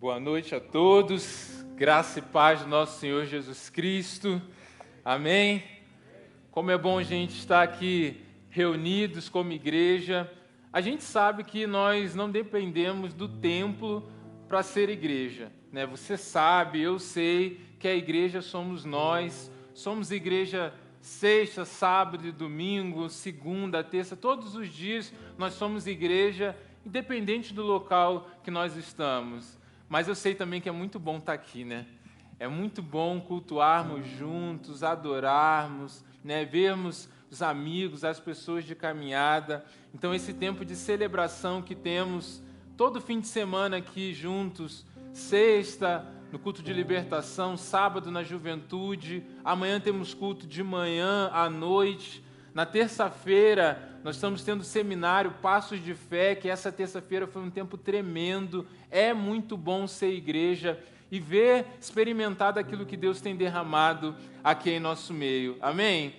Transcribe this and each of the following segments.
Boa noite a todos, graça e paz do nosso Senhor Jesus Cristo, amém? Como é bom a gente estar aqui reunidos como igreja. A gente sabe que nós não dependemos do templo para ser igreja, né? Você sabe, eu sei que a igreja somos nós, somos igreja sexta, sábado e domingo, segunda, terça, todos os dias nós somos igreja, independente do local que nós estamos. Mas eu sei também que é muito bom estar aqui, né? É muito bom cultuarmos juntos, adorarmos, né? Vermos os amigos, as pessoas de caminhada. Então, esse tempo de celebração que temos todo fim de semana aqui juntos, sexta, no culto de libertação, sábado na juventude, amanhã temos culto de manhã à noite. Na terça-feira, nós estamos tendo o seminário Passos de Fé, que essa terça-feira foi um tempo tremendo. É muito bom ser igreja e ver, experimentar daquilo que Deus tem derramado aqui em nosso meio. Amém?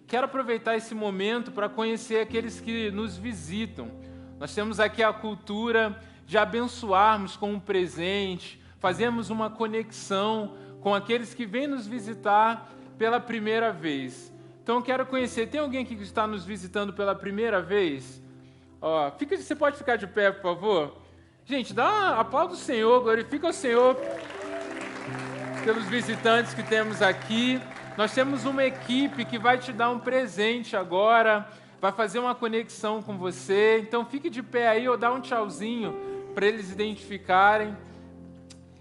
Quero aproveitar esse momento para conhecer aqueles que nos visitam. Nós temos aqui a cultura de abençoarmos com um presente, fazermos uma conexão com aqueles que vêm nos visitar pela primeira vez. Então, eu quero conhecer. Tem alguém aqui que está nos visitando pela primeira vez? Você pode ficar de pé, por favor? Gente, aplauda o Senhor, glorifica o Senhor pelos visitantes que temos aqui. Nós temos uma equipe que vai te dar um presente agora, vai fazer uma conexão com você. Então, fique de pé aí ou dá um tchauzinho para eles identificarem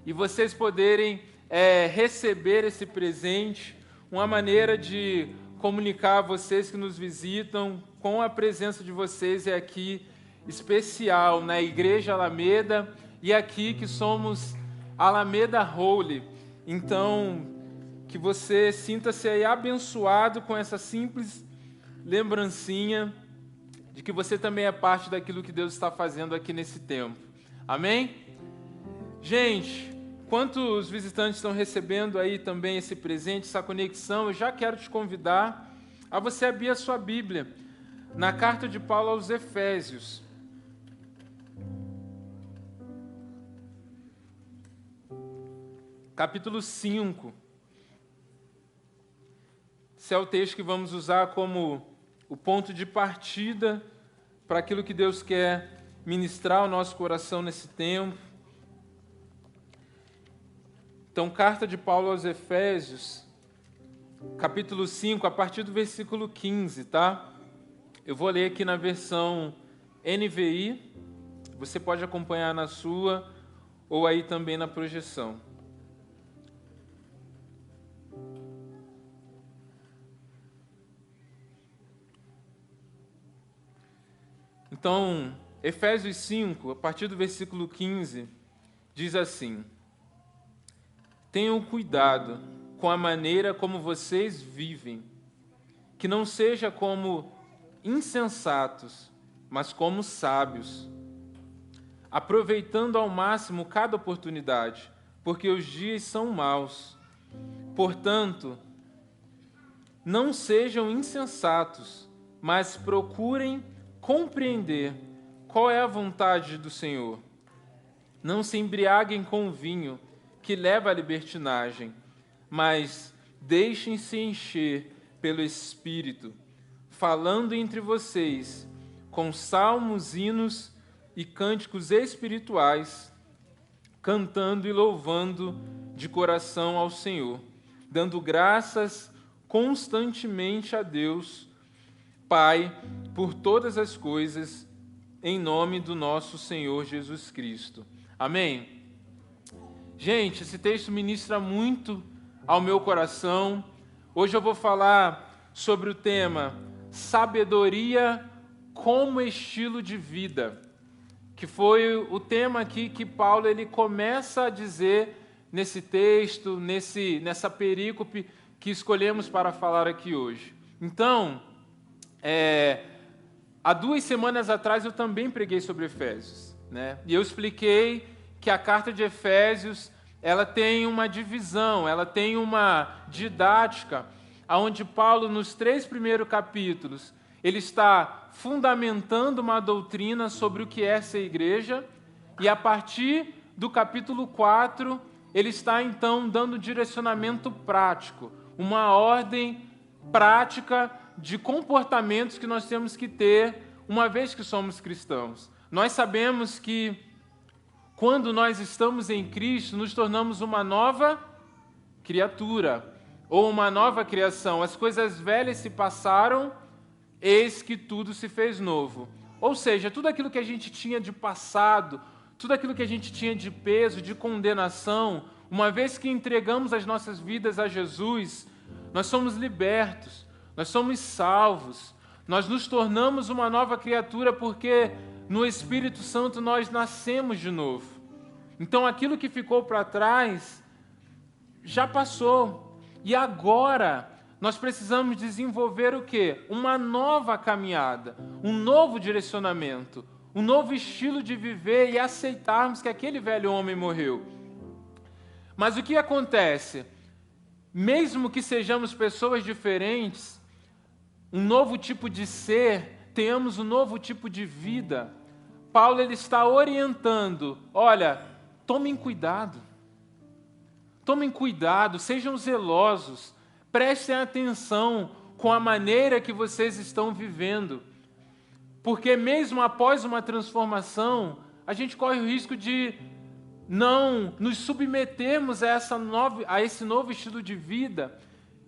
e vocês poderem receber esse presente. Uma maneira de comunicar a vocês que nos visitam com a presença de vocês é aqui especial, na Igreja Alameda, e aqui que somos Alameda Holy. Então, que você sinta-se aí abençoado com essa simples lembrancinha de que você também é parte daquilo que Deus está fazendo aqui nesse tempo. Amém? Gente, enquanto os visitantes estão recebendo aí também esse presente, essa conexão, eu já quero te convidar a você abrir a sua Bíblia na carta de Paulo aos Efésios. Capítulo 5. Esse é o texto que vamos usar como o ponto de partida para aquilo que Deus quer ministrar ao nosso coração nesse tempo. Então, carta de Paulo aos Efésios, capítulo 5, a partir do versículo 15, tá? Eu vou ler aqui na versão NVI, você pode acompanhar na sua ou aí também na projeção. Então, Efésios 5, a partir do versículo 15, diz assim: tenham cuidado com a maneira como vocês vivem, que não seja como insensatos, mas como sábios, aproveitando ao máximo cada oportunidade, porque os dias são maus. Portanto, não sejam insensatos, mas procurem compreender qual é a vontade do Senhor. Não se embriaguem com vinho, que leva à libertinagem, mas deixem-se encher pelo Espírito, falando entre vocês com salmos, hinos e cânticos espirituais, cantando e louvando de coração ao Senhor, dando graças constantemente a Deus, Pai, por todas as coisas, em nome do nosso Senhor Jesus Cristo. Amém? Gente, esse texto ministra muito ao meu coração. Hoje eu vou falar sobre o tema sabedoria como estilo de vida, que foi o tema aqui que Paulo ele começa a dizer nesse texto, nessa perícope que escolhemos para falar aqui hoje. Então, há 2 semanas atrás eu também preguei sobre Efésios, né? E eu expliquei que a carta de Efésios ela tem uma divisão, ela tem uma didática, onde Paulo, nos 3 primeiros capítulos, ele está fundamentando uma doutrina sobre o que é ser igreja, e a partir do capítulo 4, ele está então dando direcionamento prático, uma ordem prática de comportamentos que nós temos que ter uma vez que somos cristãos. Nós sabemos que quando nós estamos em Cristo, nos tornamos uma nova criatura, ou uma nova criação. As coisas velhas se passaram, eis que tudo se fez novo. Ou seja, tudo aquilo que a gente tinha de passado, tudo aquilo que a gente tinha de peso, de condenação, uma vez que entregamos as nossas vidas a Jesus, nós somos libertos, nós somos salvos, nós nos tornamos uma nova criatura porque no Espírito Santo nós nascemos de novo. Então aquilo que ficou para trás já passou. E agora nós precisamos desenvolver o quê? Uma nova caminhada, um novo direcionamento, um novo estilo de viver e aceitarmos que aquele velho homem morreu. Mas o que acontece? Mesmo que sejamos pessoas diferentes, um novo tipo de ser, tenhamos um novo tipo de vida, Paulo ele está orientando, olha, tomem cuidado, sejam zelosos, prestem atenção com a maneira que vocês estão vivendo, porque mesmo após uma transformação, a gente corre o risco de não nos submetermos a esse novo estilo de vida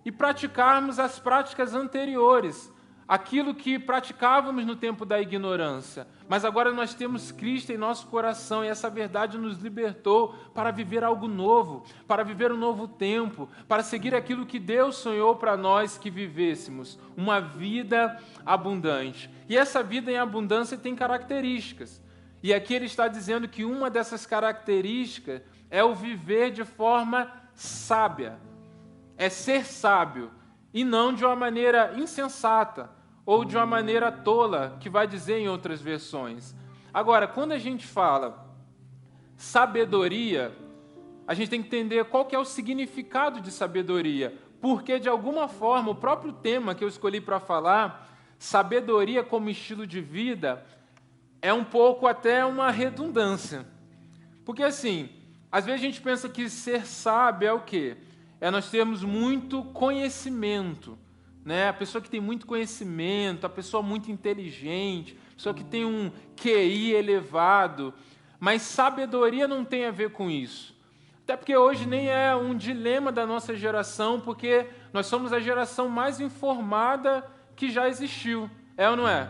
e praticarmos as práticas anteriores, aquilo que praticávamos no tempo da ignorância. Mas agora nós temos Cristo em nosso coração e essa verdade nos libertou para viver algo novo, para viver um novo tempo, para seguir aquilo que Deus sonhou para nós que vivêssemos, uma vida abundante. E essa vida em abundância tem características. E aqui ele está dizendo que uma dessas características é o viver de forma sábia, é ser sábio, e não de uma maneira insensata ou de uma maneira tola, que vai dizer em outras versões. Agora, quando a gente fala sabedoria, a gente tem que entender qual que é o significado de sabedoria, porque de alguma forma o próprio tema que eu escolhi para falar, sabedoria como estilo de vida, é um pouco até uma redundância. Porque assim, às vezes a gente pensa que ser sábio é o quê? É nós termos muito conhecimento, né? A pessoa que tem muito conhecimento, a pessoa muito inteligente, a pessoa que tem um QI elevado, mas sabedoria não tem a ver com isso. Até porque hoje nem é um dilema da nossa geração, porque nós somos a geração mais informada que já existiu, é ou não é?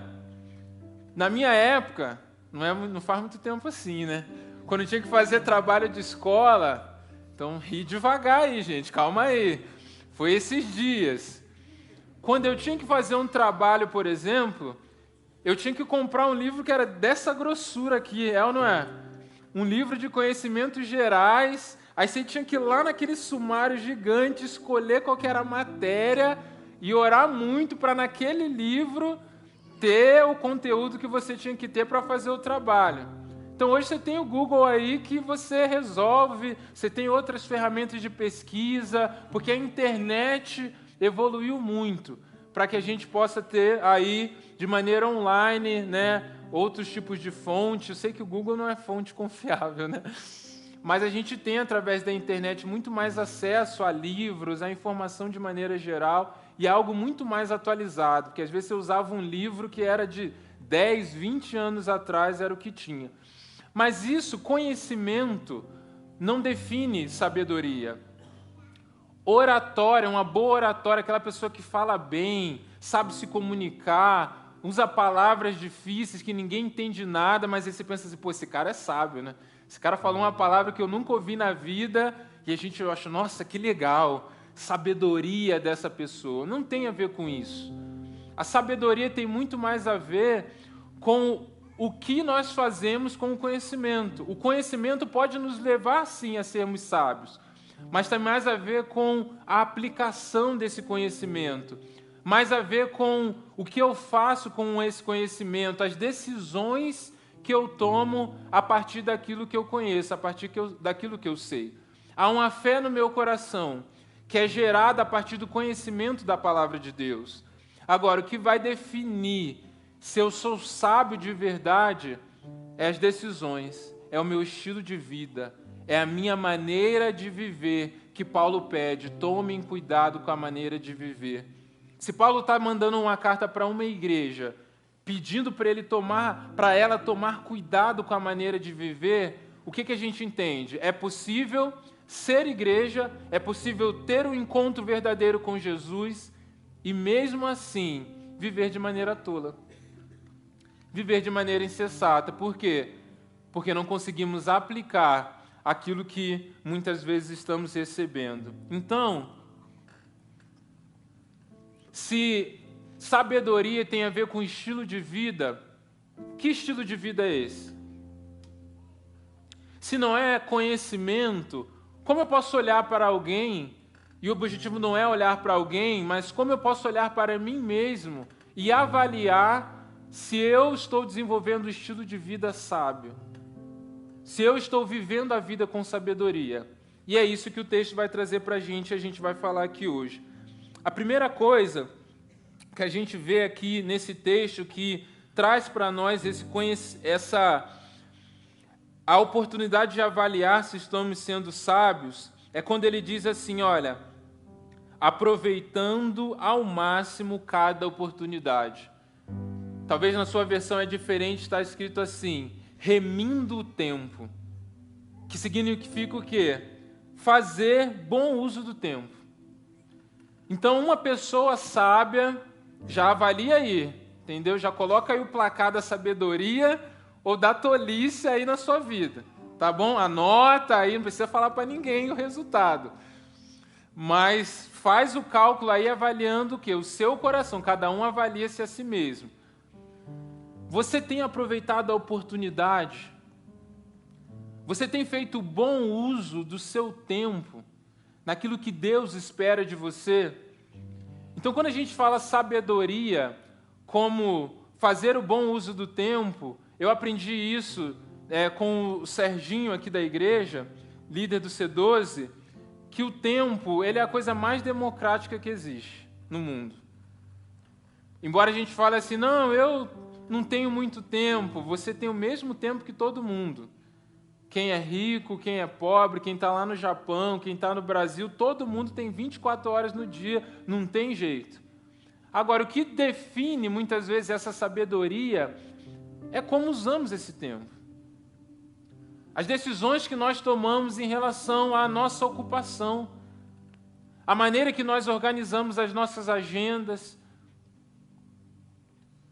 Na minha época, não faz muito tempo assim, né? Quando eu tinha que fazer trabalho de escola, então ri devagar aí, gente, calma aí. Foi esses dias. Quando eu tinha que fazer um trabalho, por exemplo, eu tinha que comprar um livro que era dessa grossura aqui, é ou não é? Um livro de conhecimentos gerais, aí você tinha que ir lá naquele sumário gigante, escolher qual que era a matéria e orar muito para naquele livro ter o conteúdo que você tinha que ter para fazer o trabalho. Então hoje você tem o Google aí que você resolve, você tem outras ferramentas de pesquisa, porque a internet evoluiu muito para que a gente possa ter aí de maneira online, né, outros tipos de fonte. Eu sei que o Google não é fonte confiável, né? Mas a gente tem através da internet muito mais acesso a livros, a informação de maneira geral e algo muito mais atualizado, porque às vezes você usava um livro que era de 10, 20 anos atrás, era o que tinha. Mas isso, conhecimento, não define sabedoria. Oratória, uma boa oratória, aquela pessoa que fala bem, sabe se comunicar, usa palavras difíceis que ninguém entende nada, mas aí você pensa assim, pô, esse cara é sábio, né? Esse cara falou uma palavra que eu nunca ouvi na vida e a gente acha, nossa, que legal, sabedoria dessa pessoa. Não tem a ver com isso. A sabedoria tem muito mais a ver com o que nós fazemos com o conhecimento. O conhecimento pode nos levar, sim, a sermos sábios, mas tem mais a ver com a aplicação desse conhecimento, mais a ver com o que eu faço com esse conhecimento, as decisões que eu tomo a partir daquilo que eu conheço, a partir daquilo que eu sei. Há uma fé no meu coração que é gerada a partir do conhecimento da palavra de Deus. Agora, o que vai definir se eu sou sábio de verdade é as decisões, é o meu estilo de vida, é a minha maneira de viver que Paulo pede. Tomem cuidado com a maneira de viver. Se Paulo está mandando uma carta para uma igreja, pedindo para ela tomar cuidado com a maneira de viver, o que a gente entende? É possível ser igreja, é possível ter um encontro verdadeiro com Jesus e mesmo assim viver de maneira tola. Viver de maneira insensata. Por quê? Porque não conseguimos aplicar aquilo que muitas vezes estamos recebendo. Então, se sabedoria tem a ver com estilo de vida, que estilo de vida é esse? Se não é conhecimento, como eu posso olhar para alguém, e o objetivo não é olhar para alguém, mas como eu posso olhar para mim mesmo e avaliar se eu estou desenvolvendo um estilo de vida sábio, se eu estou vivendo a vida com sabedoria. E é isso que o texto vai trazer para a gente vai falar aqui hoje. A primeira coisa que a gente vê aqui nesse texto que traz para nós a oportunidade de avaliar se estamos sendo sábios, é quando ele diz assim, olha, aproveitando ao máximo cada oportunidade. Talvez na sua versão é diferente, está escrito assim, remindo o tempo, que significa o quê? Fazer bom uso do tempo. Então, uma pessoa sábia já avalia aí, entendeu? Já coloca aí o placar da sabedoria ou da tolice aí na sua vida, tá bom? Anota aí, não precisa falar para ninguém o resultado. Mas faz o cálculo aí avaliando o quê? O seu coração, cada um avalia-se a si mesmo. Você tem aproveitado a oportunidade? Você tem feito bom uso do seu tempo naquilo que Deus espera de você? Então, quando a gente fala sabedoria, como fazer o bom uso do tempo, eu aprendi isso com o Serginho aqui da igreja, líder do C12, que o tempo ele é a coisa mais democrática que existe no mundo. Embora a gente fale assim, não, eu não tenho muito tempo, você tem o mesmo tempo que todo mundo. Quem é rico, quem é pobre, quem está lá no Japão, quem está no Brasil, todo mundo tem 24 horas no dia, não tem jeito. Agora, o que define muitas vezes essa sabedoria é como usamos esse tempo. As decisões que nós tomamos em relação à nossa ocupação, a maneira que nós organizamos as nossas agendas,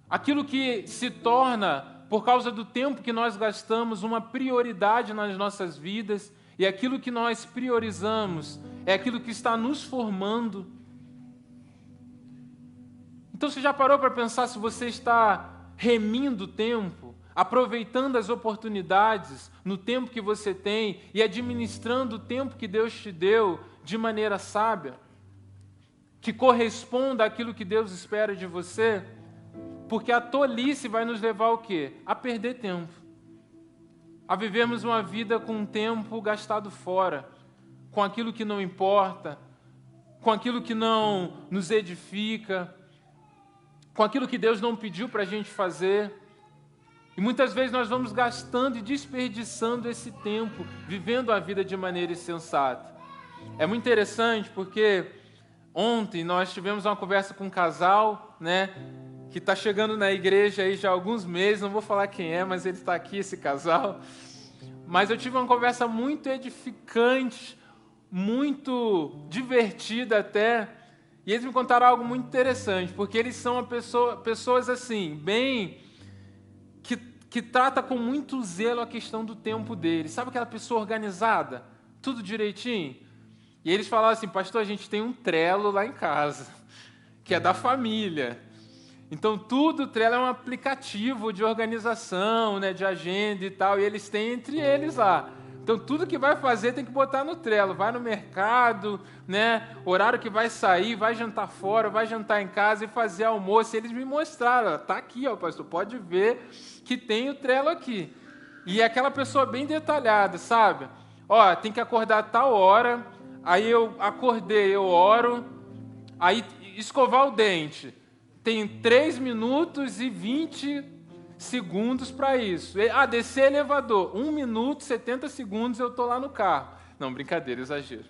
aquilo que se torna, por causa do tempo que nós gastamos, uma prioridade nas nossas vidas, e aquilo que nós priorizamos é aquilo que está nos formando. Então, você já parou para pensar se você está remindo o tempo, aproveitando as oportunidades no tempo que você tem e administrando o tempo que Deus te deu de maneira sábia, que corresponda àquilo que Deus espera de você? Porque a tolice vai nos levar ao quê? A perder tempo. A vivermos uma vida com tempo gastado fora, com aquilo que não importa, com aquilo que não nos edifica, com aquilo que Deus não pediu para a gente fazer. E muitas vezes nós vamos gastando e desperdiçando esse tempo, vivendo a vida de maneira insensata. É muito interessante porque ontem nós tivemos uma conversa com um casal, né, que está chegando na igreja aí já há alguns meses, não vou falar quem é, mas ele está aqui, esse casal. Mas eu tive uma conversa muito edificante, muito divertida até, e eles me contaram algo muito interessante, porque eles são pessoas assim, bem, que trata com muito zelo a questão do tempo deles. Sabe aquela pessoa organizada? Tudo direitinho? E eles falaram assim, pastor, a gente tem um Trello lá em casa, que é da família. Então, tudo, o Trello é um aplicativo de organização, né, de agenda e tal, e eles têm entre eles lá. Então, tudo que vai fazer tem que botar no Trello. Vai no mercado, né, horário que vai sair, vai jantar fora, vai jantar em casa e fazer almoço. E eles me mostraram, está aqui, ó, pastor, pode ver que tem o Trello aqui. E é aquela pessoa bem detalhada, sabe? Ó, tem que acordar a tal hora, aí eu acordei, eu oro, aí escovar o dente. Tem 3 minutos e 20 segundos para isso. Descer elevador, 1 minuto, 70 segundos eu estou lá no carro. Não, brincadeira, exagero.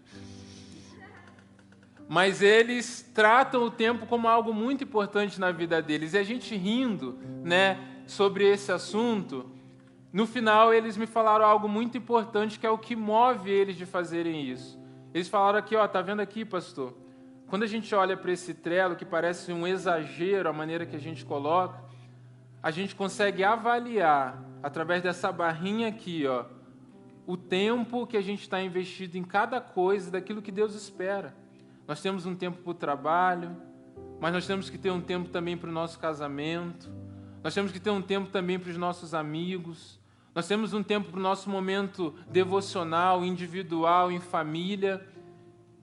Mas eles tratam o tempo como algo muito importante na vida deles. E a gente rindo, né, sobre esse assunto, no final eles me falaram algo muito importante, que é o que move eles de fazerem isso. Eles falaram aqui, tá vendo aqui, pastor? Quando a gente olha para esse Trello, que parece um exagero, a maneira que a gente coloca, a gente consegue avaliar, através dessa barrinha aqui, o tempo que a gente está investido em cada coisa daquilo que Deus espera. Nós temos um tempo para o trabalho, mas nós temos que ter um tempo também para o nosso casamento, nós temos que ter um tempo também para os nossos amigos, nós temos um tempo para o nosso momento devocional, individual, em família,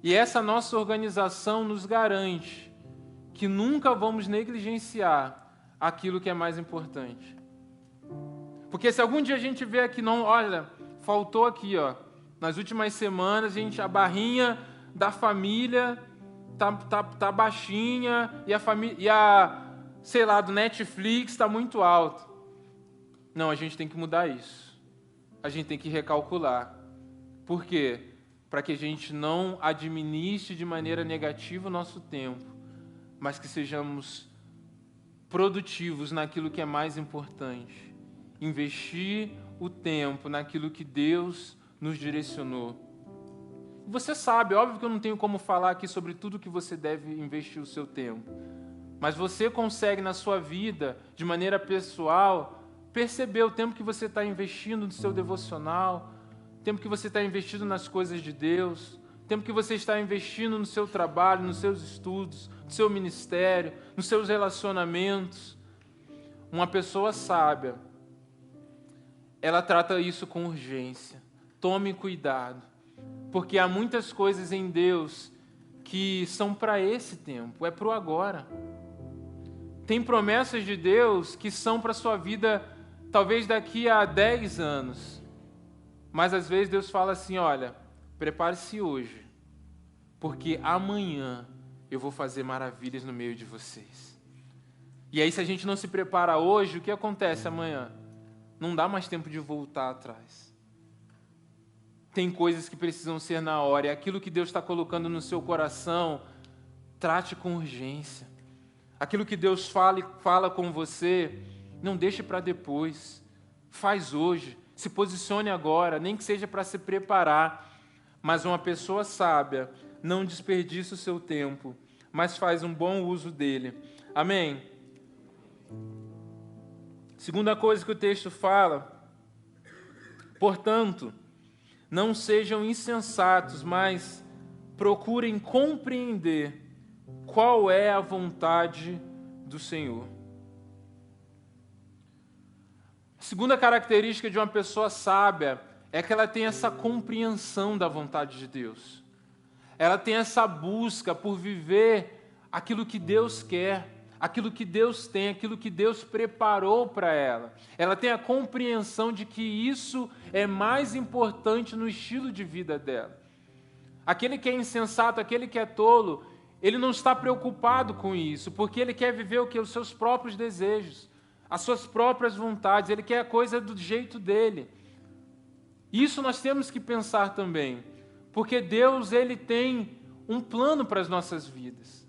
e essa nossa organização nos garante que nunca vamos negligenciar aquilo que é mais importante. Porque se algum dia a gente vê aqui, não, olha, faltou aqui, nas últimas semanas, a barrinha da família tá baixinha sei lá, do Netflix está muito alto. Não, a gente tem que mudar isso. A gente tem que recalcular. Por quê? Para que a gente não administre de maneira negativa o nosso tempo, mas que sejamos produtivos naquilo que é mais importante. Investir o tempo naquilo que Deus nos direcionou. Você sabe, óbvio que eu não tenho como falar aqui sobre tudo que você deve investir o seu tempo, mas você consegue na sua vida, de maneira pessoal, perceber o tempo que você está investindo no seu devocional, o tempo que você está investindo nas coisas de Deus, o tempo que você está investindo no seu trabalho, nos seus estudos, no seu ministério, nos seus relacionamentos. Uma pessoa sábia, ela trata isso com urgência. Tome cuidado, porque há muitas coisas em Deus que são para esse tempo, é para o agora. Tem promessas de Deus que são para a sua vida, talvez daqui a 10 anos. Mas às vezes Deus fala assim, olha, prepare-se hoje, porque amanhã eu vou fazer maravilhas no meio de vocês. E aí, se a gente não se prepara hoje, o que acontece amanhã? Não dá mais tempo de voltar atrás. Tem coisas que precisam ser na hora, e aquilo que Deus está colocando no seu coração, trate com urgência. Aquilo que Deus fala com você, não deixe para depois. Faz hoje, se posicione agora, nem que seja para se preparar. Mas uma pessoa sábia não desperdiça o seu tempo, mas faz um bom uso dele. Amém? Segunda coisa que o texto fala, portanto, não sejam insensatos, mas procurem compreender qual é a vontade do Senhor. A segunda característica de uma pessoa sábia é que ela tem essa compreensão da vontade de Deus. Ela tem essa busca por viver aquilo que Deus quer, aquilo que Deus tem, aquilo que Deus preparou para ela. Ela tem a compreensão de que isso é mais importante no estilo de vida dela. Aquele que é insensato, aquele que é tolo, ele não está preocupado com isso, porque ele quer viver o que? Os seus próprios desejos, as suas próprias vontades, ele quer a coisa do jeito dele. Isso nós temos que pensar também, porque Deus, ele tem um plano para as nossas vidas.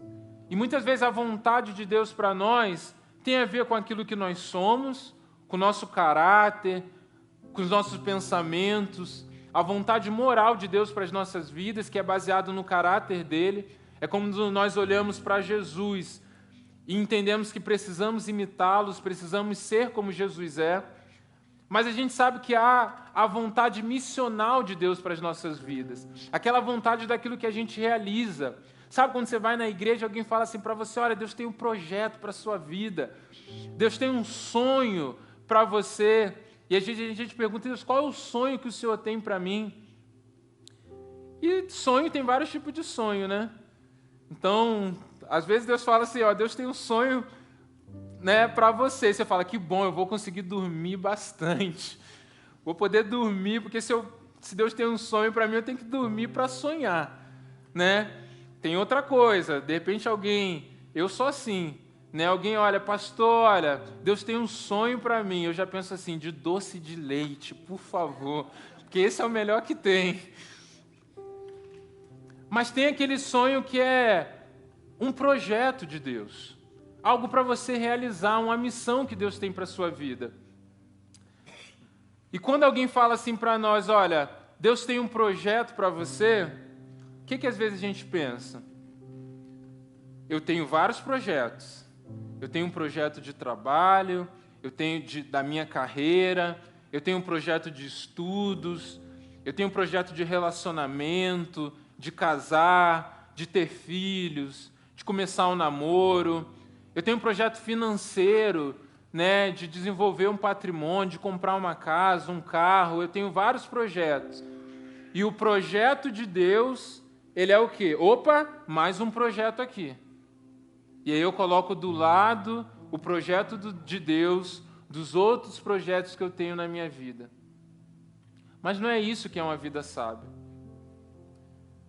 E muitas vezes a vontade de Deus para nós tem a ver com aquilo que nós somos, com o nosso caráter, com os nossos pensamentos, a vontade moral de Deus para as nossas vidas, que é baseado no caráter dele. É como nós olhamos para Jesus e entendemos que precisamos imitá-los, precisamos ser como Jesus é. Mas a gente sabe que há a vontade missional de Deus para as nossas vidas. Aquela vontade daquilo que a gente realiza. Sabe quando você vai na igreja e alguém fala assim para você, olha, Deus tem um projeto para a sua vida. Deus tem um sonho para você. E a gente pergunta, Deus, qual é o sonho que o Senhor tem para mim? E sonho tem vários tipos de sonho, né? Então, às vezes Deus fala assim, ó, Deus tem um sonho, né, para você. Você fala, que bom, eu vou conseguir dormir bastante. Vou poder dormir, porque se Deus tem um sonho para mim, eu tenho que dormir para sonhar, né? Tem outra coisa, de repente alguém, eu sou assim, Né? Alguém olha, pastor, olha, Deus tem um sonho para mim. Eu já penso assim, de doce de leite, por favor, porque esse é o melhor que tem. Mas tem aquele sonho que é um projeto de Deus, algo para você realizar, uma missão que Deus tem para a sua vida. E quando alguém fala assim para nós, olha, Deus tem um projeto para você, o que às vezes a gente pensa? Eu tenho vários projetos. Eu tenho um projeto de trabalho, eu tenho da minha carreira, eu tenho um projeto de estudos, eu tenho um projeto de relacionamento, de casar, de ter filhos, de começar um namoro. Eu tenho um projeto financeiro, né, de desenvolver um patrimônio, de comprar uma casa, um carro. Eu tenho vários projetos. E o projeto de Deus, ele é o quê? Opa, mais um projeto aqui. E aí eu coloco do lado o projeto de Deus dos outros projetos que eu tenho na minha vida. Mas não é isso que é uma vida sábia.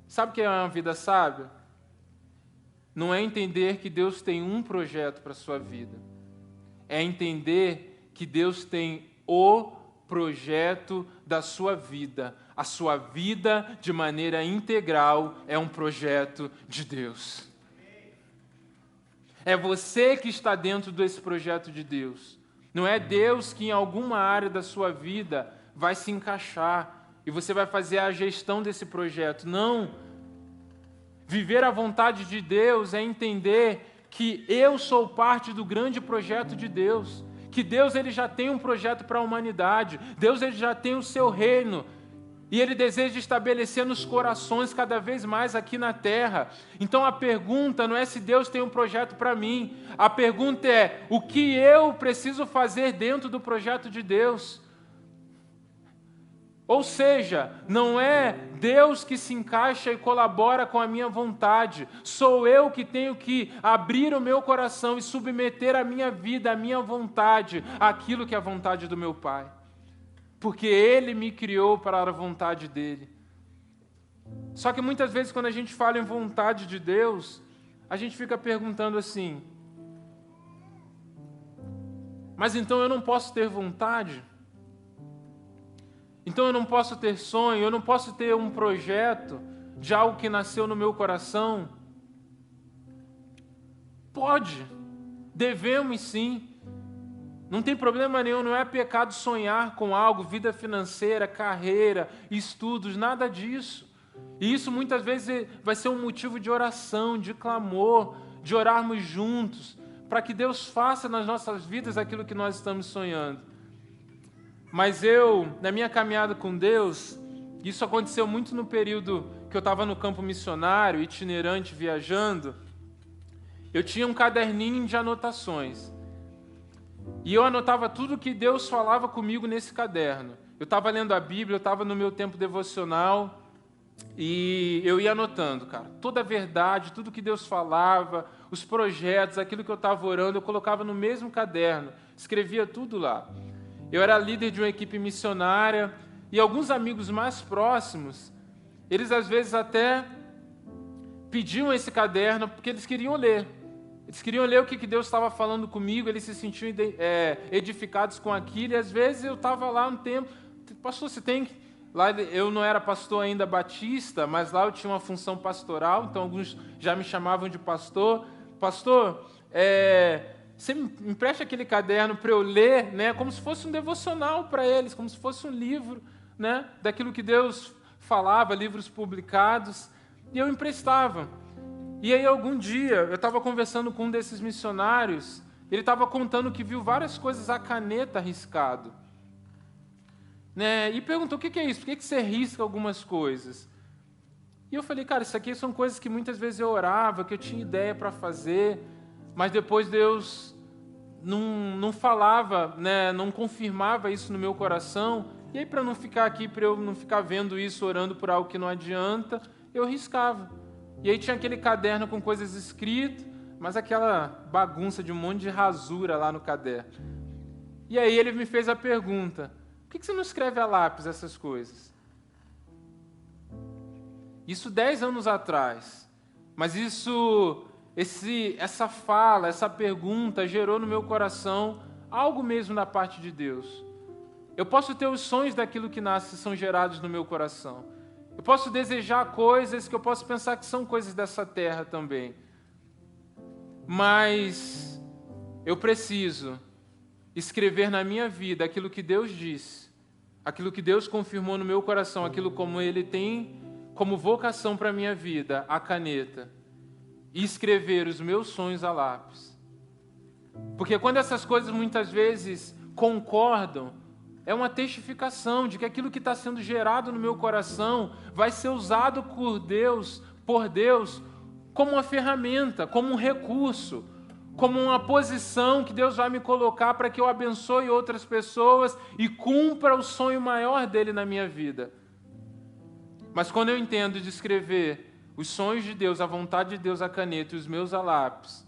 Sabe o que é uma vida sábia? Não é entender que Deus tem um projeto para a sua vida. É entender que Deus tem o projeto da sua vida. A sua vida, de maneira integral, é um projeto de Deus. É você que está dentro desse projeto de Deus. Não é Deus que em alguma área da sua vida vai se encaixar e você vai fazer a gestão desse projeto. Não. Viver a vontade de Deus é entender que eu sou parte do grande projeto de Deus. Que Deus ele já tem um projeto para a humanidade. Deus ele já tem o seu reino. E Ele deseja estabelecer nos corações cada vez mais aqui na terra. Então a pergunta não é se Deus tem um projeto para mim. A pergunta é o que eu preciso fazer dentro do projeto de Deus. Ou seja, não é Deus que se encaixa e colabora com a minha vontade. Sou eu que tenho que abrir o meu coração e submeter a minha vida, a minha vontade, àquilo que é a vontade do meu Pai. Porque Ele me criou para a vontade dEle. Só que muitas vezes quando a gente fala em vontade de Deus, a gente fica perguntando assim, mas então eu não posso ter vontade? Então eu não posso ter sonho, eu não posso ter um projeto de algo que nasceu no meu coração? Pode, devemos sim. Não tem problema nenhum, não é pecado sonhar com algo, vida financeira, carreira, estudos, nada disso. E isso muitas vezes vai ser um motivo de oração, de clamor, de orarmos juntos, para que Deus faça nas nossas vidas aquilo que nós estamos sonhando. Mas na minha caminhada com Deus, isso aconteceu muito no período que eu estava no campo missionário, itinerante, viajando, eu tinha um caderninho de anotações. E eu anotava tudo que Deus falava comigo nesse caderno. Eu estava lendo a Bíblia, eu estava no meu tempo devocional e eu ia anotando, cara, toda a verdade, tudo que Deus falava, os projetos, aquilo que eu estava orando, eu colocava no mesmo caderno, escrevia tudo lá. Eu era líder de uma equipe missionária e alguns amigos mais próximos, eles às vezes até pediam esse caderno porque eles queriam ler. Eles queriam ler o que Deus estava falando comigo, eles se sentiam edificados com aquilo, e às vezes eu estava lá um tempo, pastor, você tem que... Lá eu não era pastor ainda batista, mas lá eu tinha uma função pastoral, então alguns já me chamavam de pastor. Pastor, você me empresta aquele caderno para eu ler, né, como se fosse um devocional para eles, como se fosse um livro, né, daquilo que Deus falava, livros publicados, e eu emprestava. E aí algum dia eu estava conversando com um desses missionários, ele estava contando que viu várias coisas a caneta riscado, né? E perguntou, o que é isso? Por que você risca algumas coisas? E eu falei, cara, isso aqui são coisas que muitas vezes eu orava, que eu tinha ideia para fazer, mas depois Deus não falava, né? Não confirmava isso no meu coração, e aí para não ficar aqui, para eu não ficar vendo isso, orando por algo que não adianta, eu riscava. E aí tinha aquele caderno com coisas escritas, mas aquela bagunça de um monte de rasura lá no caderno. E aí ele me fez a pergunta, por que você não escreve a lápis essas coisas? Isso 10 anos atrás. Mas isso essa fala, essa pergunta gerou no meu coração algo mesmo da parte de Deus. Eu posso ter os sonhos daquilo que nasce, são gerados no meu coração. Eu posso desejar coisas que eu posso pensar que são coisas dessa terra também. Mas eu preciso escrever na minha vida aquilo que Deus disse, aquilo que Deus confirmou no meu coração, aquilo como Ele tem como vocação para a minha vida, a caneta, e escrever os meus sonhos a lápis. Porque quando essas coisas muitas vezes concordam, é uma testificação de que aquilo que está sendo gerado no meu coração vai ser usado por Deus, como uma ferramenta, como um recurso, como uma posição que Deus vai me colocar para que eu abençoe outras pessoas e cumpra o sonho maior dele na minha vida. Mas quando eu entendo de escrever os sonhos de Deus, a vontade de Deus, a caneta e os meus a lápis,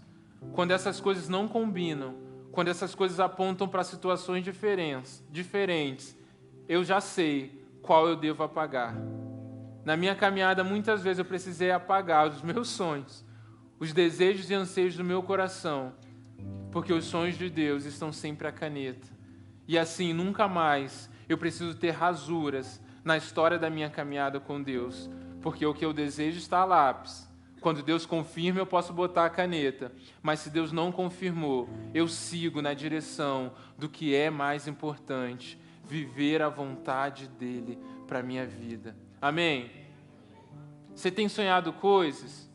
quando essas coisas não combinam, quando essas coisas apontam para situações diferentes, eu já sei qual eu devo apagar. Na minha caminhada, muitas vezes eu precisei apagar os meus sonhos, os desejos e anseios do meu coração, porque os sonhos de Deus estão sempre à caneta. E assim, nunca mais eu preciso ter rasuras na história da minha caminhada com Deus, porque o que eu desejo está a lápis. Quando Deus confirma, eu posso botar a caneta, mas se Deus não confirmou, eu sigo na direção do que é mais importante, viver a vontade dEle para a minha vida. Amém? Você tem sonhado coisas?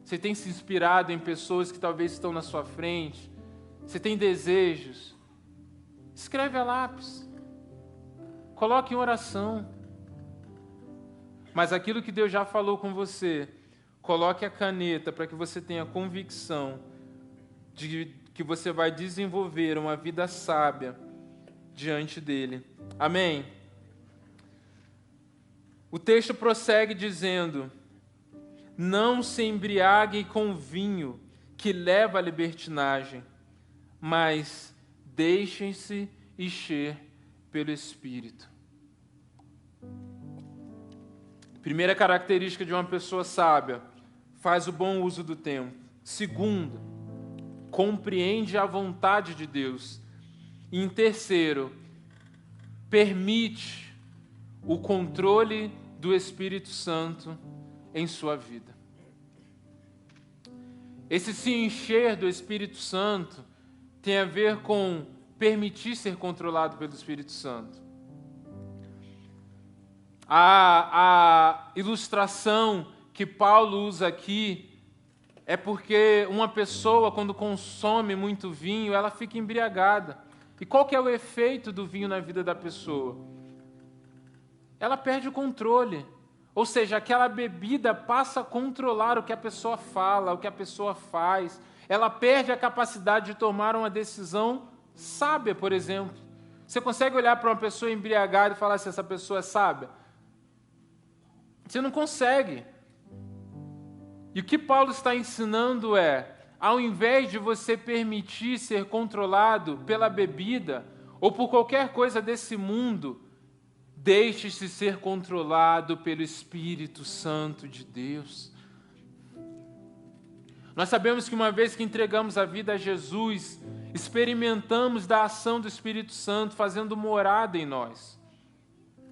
Você tem se inspirado em pessoas que talvez estão na sua frente? Você tem desejos? Escreve a lápis. Coloque em oração. Mas aquilo que Deus já falou com você, coloque a caneta para que você tenha convicção de que você vai desenvolver uma vida sábia diante dele. Amém? O texto prossegue dizendo: não se embriaguem com vinho que leva à libertinagem, mas deixem-se encher pelo Espírito. Primeira característica de uma pessoa sábia: faz o bom uso do tempo. Segundo, compreende a vontade de Deus. E em terceiro, permite o controle do Espírito Santo em sua vida. Esse se encher do Espírito Santo tem a ver com permitir ser controlado pelo Espírito Santo. A ilustração que Paulo usa aqui é porque uma pessoa, quando consome muito vinho, ela fica embriagada. E qual que é o efeito do vinho na vida da pessoa? Ela perde o controle. Ou seja, aquela bebida passa a controlar o que a pessoa fala, o que a pessoa faz. Ela perde a capacidade de tomar uma decisão sábia, por exemplo. Você consegue olhar para uma pessoa embriagada e falar se essa pessoa é sábia? Você não consegue. E o que Paulo está ensinando é, ao invés de você permitir ser controlado pela bebida ou por qualquer coisa desse mundo, deixe-se ser controlado pelo Espírito Santo de Deus. Nós sabemos que uma vez que entregamos a vida a Jesus, experimentamos da ação do Espírito Santo fazendo morada em nós.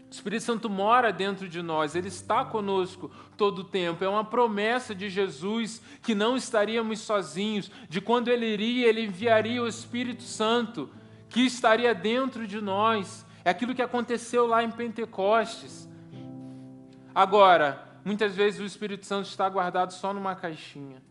O Espírito Santo mora dentro de nós, Ele está conosco todo o tempo. É uma promessa de Jesus que não estaríamos sozinhos, de quando Ele iria, Ele enviaria o Espírito Santo, que estaria dentro de nós. É aquilo que aconteceu lá em Pentecostes. Agora, muitas vezes o Espírito Santo está guardado só numa caixinha.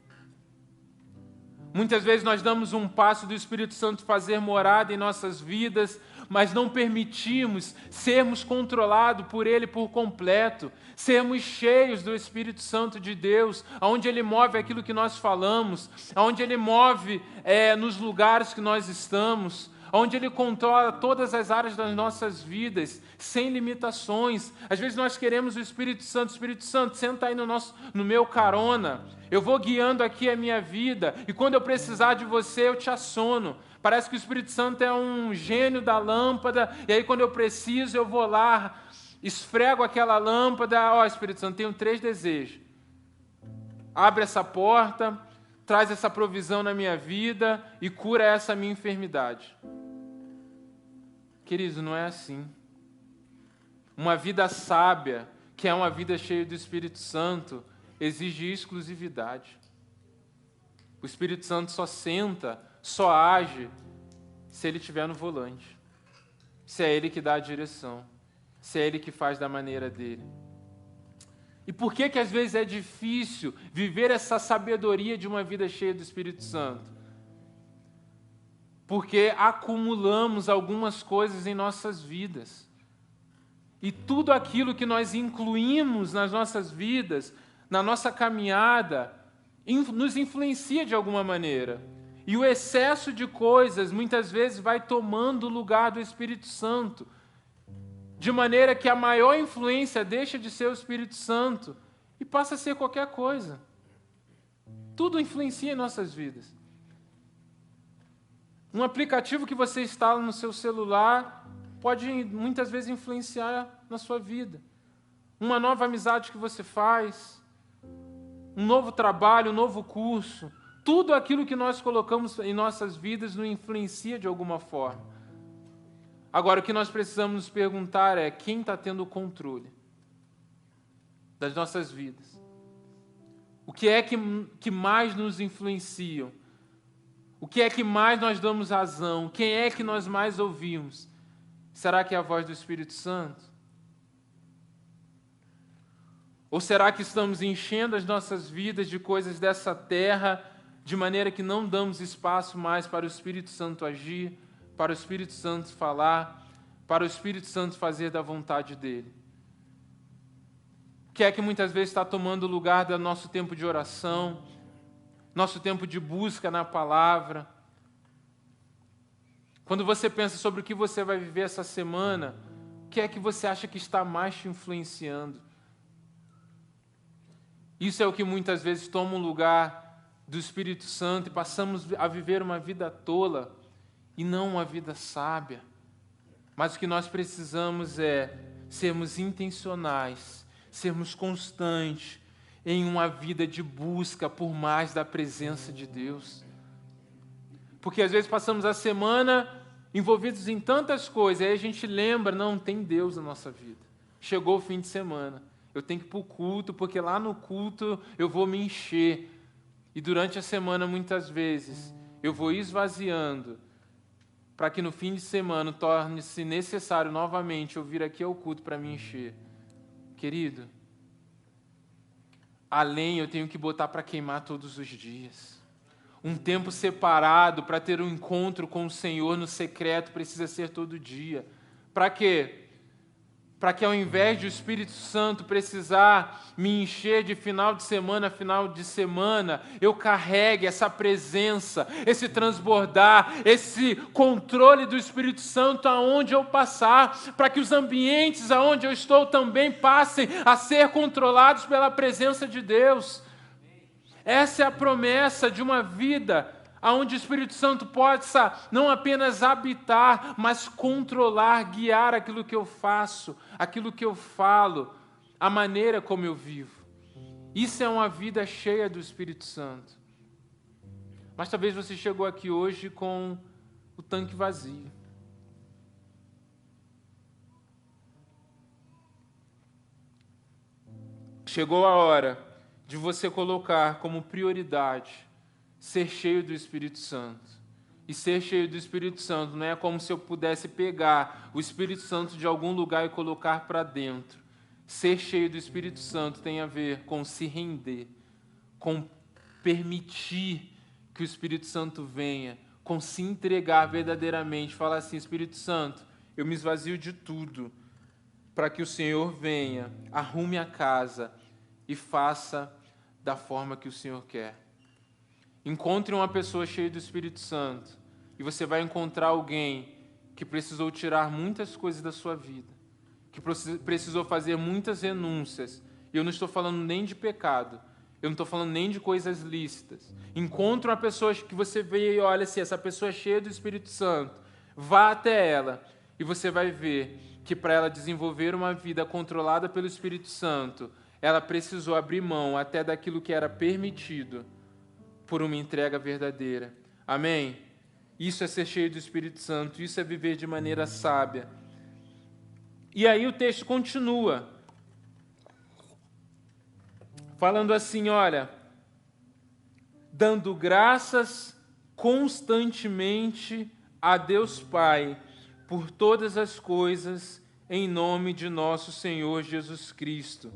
Muitas vezes nós damos um passo do Espírito Santo fazer morada em nossas vidas, mas não permitimos sermos controlados por Ele por completo, sermos cheios do Espírito Santo de Deus, onde Ele move aquilo que nós falamos, onde Ele move nos lugares que nós estamos, onde Ele controla todas as áreas das nossas vidas, sem limitações. Às vezes nós queremos o Espírito Santo, senta aí no meu carona, eu vou guiando aqui a minha vida, e quando eu precisar de você, eu te aciono. Parece que o Espírito Santo é um gênio da lâmpada, e aí quando eu preciso, eu vou lá, esfrego aquela lâmpada, Espírito Santo, tenho 3 desejos. Abre essa porta, traz essa provisão na minha vida e cura essa minha enfermidade. Queridos, não é assim. Uma vida sábia, que é uma vida cheia do Espírito Santo, exige exclusividade. O Espírito Santo só senta, só age, se ele estiver no volante. Se é ele que dá a direção. Se é ele que faz da maneira dele. E por que às vezes é difícil viver essa sabedoria de uma vida cheia do Espírito Santo? Porque acumulamos algumas coisas em nossas vidas. E tudo aquilo que nós incluímos nas nossas vidas, na nossa caminhada, nos influencia de alguma maneira. E o excesso de coisas muitas vezes vai tomando o lugar do Espírito Santo, de maneira que a maior influência deixa de ser o Espírito Santo e passa a ser qualquer coisa. Tudo influencia em nossas vidas. Um aplicativo que você instala no seu celular pode muitas vezes influenciar na sua vida. Uma nova amizade que você faz, um novo trabalho, um novo curso, tudo aquilo que nós colocamos em nossas vidas nos influencia de alguma forma. Agora, o que nós precisamos nos perguntar é quem está tendo o controle das nossas vidas? O que é que mais nos influenciam? O que é que mais nós damos razão? Quem é que nós mais ouvimos? Será que é a voz do Espírito Santo? Ou será que estamos enchendo as nossas vidas de coisas dessa terra, de maneira que não damos espaço mais para o Espírito Santo agir, para o Espírito Santo falar, para o Espírito Santo fazer da vontade dele? O que é que muitas vezes está tomando o lugar do nosso tempo de oração, nosso tempo de busca na palavra? Quando você pensa sobre o que você vai viver essa semana, o que é que você acha que está mais te influenciando? Isso é o que muitas vezes toma o lugar do Espírito Santo e passamos a viver uma vida tola e não uma vida sábia. Mas o que nós precisamos é sermos intencionais, sermos constantes em uma vida de busca por mais da presença de Deus. Porque às vezes passamos a semana envolvidos em tantas coisas, aí a gente lembra, não, tem Deus na nossa vida. Chegou o fim de semana, eu tenho que ir para o culto, porque lá no culto eu vou me encher. E durante a semana, muitas vezes, eu vou esvaziando, para que no fim de semana torne-se necessário novamente eu vir aqui ao culto para me encher. Querido, além eu tenho que botar para queimar todos os dias. Um tempo separado para ter um encontro com o Senhor no secreto precisa ser todo dia. Para quê? Para que ao invés de o Espírito Santo precisar me encher de final de semana a final de semana, eu carregue essa presença, esse transbordar, esse controle do Espírito Santo aonde eu passar, para que os ambientes aonde eu estou também passem a ser controlados pela presença de Deus. Essa é a promessa de uma vida onde o Espírito Santo possa não apenas habitar, mas controlar, guiar aquilo que eu faço, aquilo que eu falo, a maneira como eu vivo. Isso é uma vida cheia do Espírito Santo. Mas talvez você chegou aqui hoje com o tanque vazio. Chegou a hora de você colocar como prioridade ser cheio do Espírito Santo. E ser cheio do Espírito Santo não é como se eu pudesse pegar o Espírito Santo de algum lugar e colocar para dentro. Ser cheio do Espírito Santo tem a ver com se render, com permitir que o Espírito Santo venha, com se entregar verdadeiramente, falar assim: Espírito Santo, eu me esvazio de tudo, para que o Senhor venha, arrume a casa e faça da forma que o Senhor quer. Encontre uma pessoa cheia do Espírito Santo e você vai encontrar alguém que precisou tirar muitas coisas da sua vida, que precisou fazer muitas renúncias. E eu não estou falando nem de pecado, eu não estou falando nem de coisas lícitas. Encontre uma pessoa que você vê e olha assim, essa pessoa é cheia do Espírito Santo, vá até ela e você vai ver que para ela desenvolver uma vida controlada pelo Espírito Santo, ela precisou abrir mão até daquilo que era permitido, por uma entrega verdadeira. Amém? Isso é ser cheio do Espírito Santo, isso é viver de maneira sábia. E aí o texto continua, falando assim, olha, dando graças constantemente a Deus Pai por todas as coisas em nome de nosso Senhor Jesus Cristo.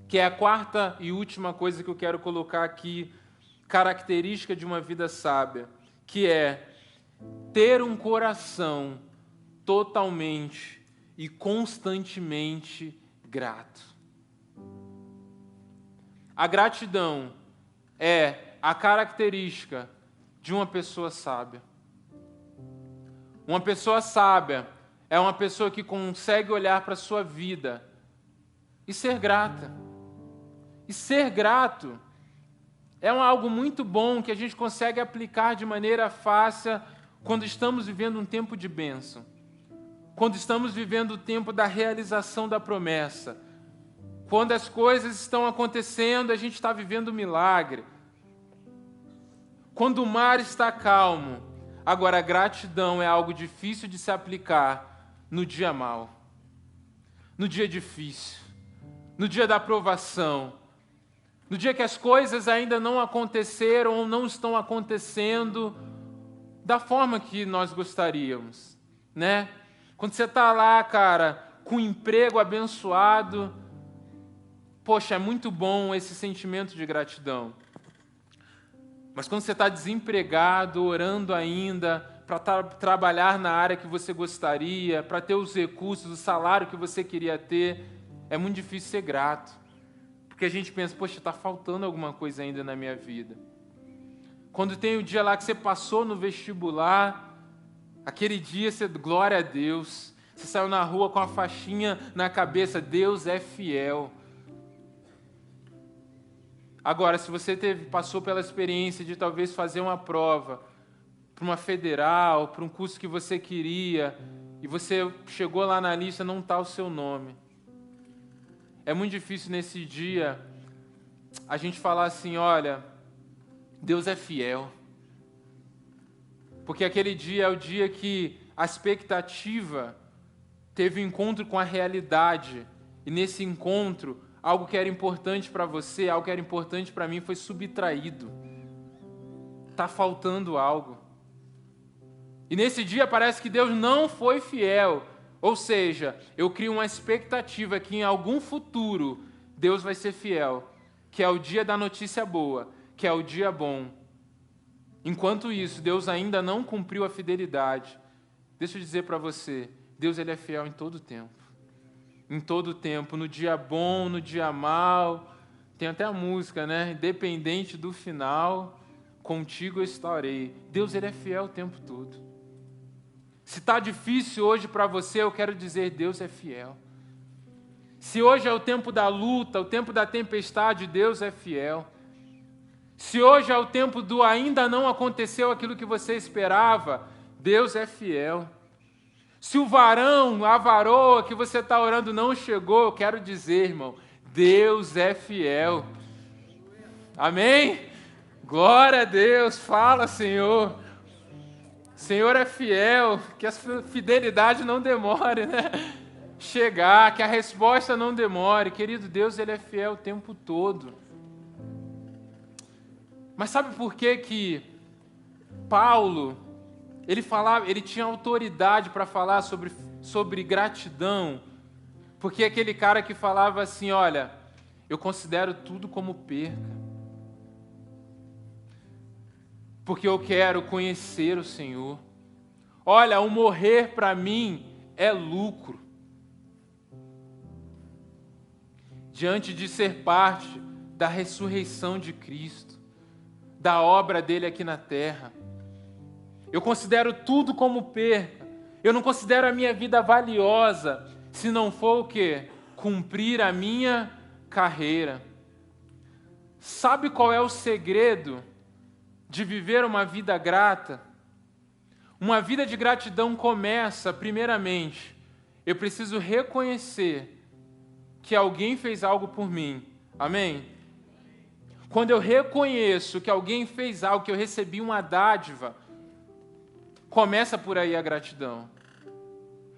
Que é a quarta e última coisa que eu quero colocar aqui, característica de uma vida sábia, que é ter um coração totalmente e constantemente grato. A gratidão é a característica de uma pessoa sábia. Uma pessoa sábia é uma pessoa que consegue olhar para a sua vida e ser grata. E ser grato é algo muito bom que a gente consegue aplicar de maneira fácil quando estamos vivendo um tempo de bênção. Quando estamos vivendo o tempo da realização da promessa. Quando as coisas estão acontecendo, a gente está vivendo um milagre. Quando o mar está calmo. Agora, a gratidão é algo difícil de se aplicar no dia mau. No dia difícil. No dia da provação. No dia que as coisas ainda não aconteceram ou não estão acontecendo da forma que nós gostaríamos, né? Quando você está lá, cara, com um emprego abençoado, poxa, é muito bom esse sentimento de gratidão. Mas quando você está desempregado, orando ainda, para trabalhar na área que você gostaria, para ter os recursos, o salário que você queria ter, é muito difícil ser grato. Porque a gente pensa, poxa, está faltando alguma coisa ainda na minha vida. Quando tem o dia lá que você passou no vestibular, aquele dia você, glória a Deus, você saiu na rua com a faixinha na cabeça, Deus é fiel. Agora, se você passou pela experiência de talvez fazer uma prova, para uma federal, para um curso que você queria, e você chegou lá na lista, não está o seu nome. É muito difícil nesse dia a gente falar assim, olha, Deus é fiel. Porque aquele dia é o dia que a expectativa teve um encontro com a realidade. E nesse encontro, algo que era importante para você, algo que era importante para mim foi subtraído. Está faltando algo. E nesse dia parece que Deus não foi fiel. Ou seja, eu crio uma expectativa que em algum futuro Deus vai ser fiel, que é o dia da notícia boa, que é o dia bom. Enquanto isso, Deus ainda não cumpriu a fidelidade. Deixa eu dizer para você, Deus ele é fiel em todo tempo. Em todo tempo, no dia bom, no dia mal. Tem até a música, né? Independente do final, contigo eu estarei. Deus ele é fiel o tempo todo. Se está difícil hoje para você, eu quero dizer, Deus é fiel. Se hoje é o tempo da luta, o tempo da tempestade, Deus é fiel. Se hoje é o tempo do ainda não aconteceu aquilo que você esperava, Deus é fiel. Se o varão, a varoa que você está orando não chegou, eu quero dizer, irmão, Deus é fiel. Amém? Glória a Deus, fala, Senhor. Senhor é fiel, que a fidelidade não demore, né? Chegar, que a resposta não demore. Querido Deus, ele é fiel o tempo todo. Mas sabe por que Paulo, ele tinha autoridade para falar sobre gratidão? Porque é aquele cara que falava assim, olha, eu considero tudo como perca. Porque eu quero conhecer o Senhor. Olha, o morrer para mim é lucro. Diante de ser parte da ressurreição de Cristo, da obra dele aqui na terra. Eu considero tudo como perca. Eu não considero a minha vida valiosa se não for o quê? Cumprir a minha carreira. Sabe qual é o segredo de viver uma vida grata? Uma vida de gratidão começa, primeiramente, eu preciso reconhecer que alguém fez algo por mim. Amém? Quando eu reconheço que alguém fez algo, que eu recebi uma dádiva, começa por aí a gratidão.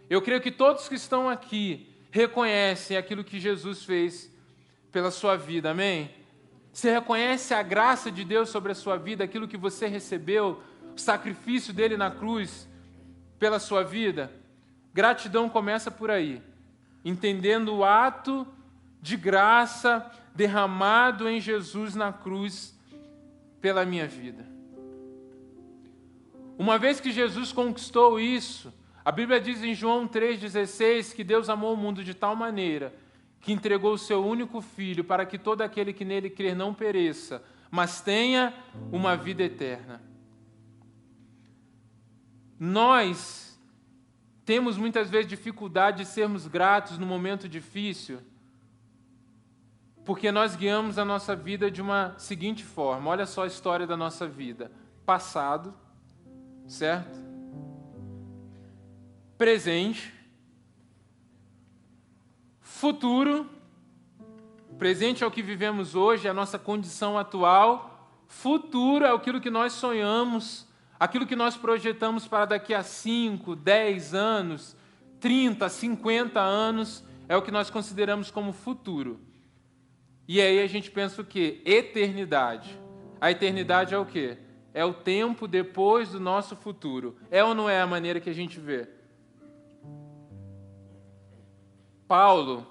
Eu creio que todos que estão aqui reconhecem aquilo que Jesus fez pela sua vida, amém? Você reconhece a graça de Deus sobre a sua vida, aquilo que você recebeu, o sacrifício dele na cruz pela sua vida? Gratidão começa por aí, entendendo o ato de graça derramado em Jesus na cruz pela minha vida. Uma vez que Jesus conquistou isso, a Bíblia diz em João 3,16 que Deus amou o mundo de tal maneira que entregou o seu único Filho para que todo aquele que nele crer não pereça, mas tenha uma vida eterna. Nós temos muitas vezes dificuldade de sermos gratos no momento difícil, porque nós guiamos a nossa vida de uma seguinte forma. Olha só a história da nossa vida. Passado, certo? Presente, futuro. Presente é o que vivemos hoje, é a nossa condição atual. Futuro é aquilo que nós sonhamos, aquilo que nós projetamos para daqui a 5, 10 anos, 30, 50 anos, é o que nós consideramos como futuro. E aí a gente pensa o quê? Eternidade. A eternidade é o quê? É o tempo depois do nosso futuro. É ou não é a maneira que a gente vê? Paulo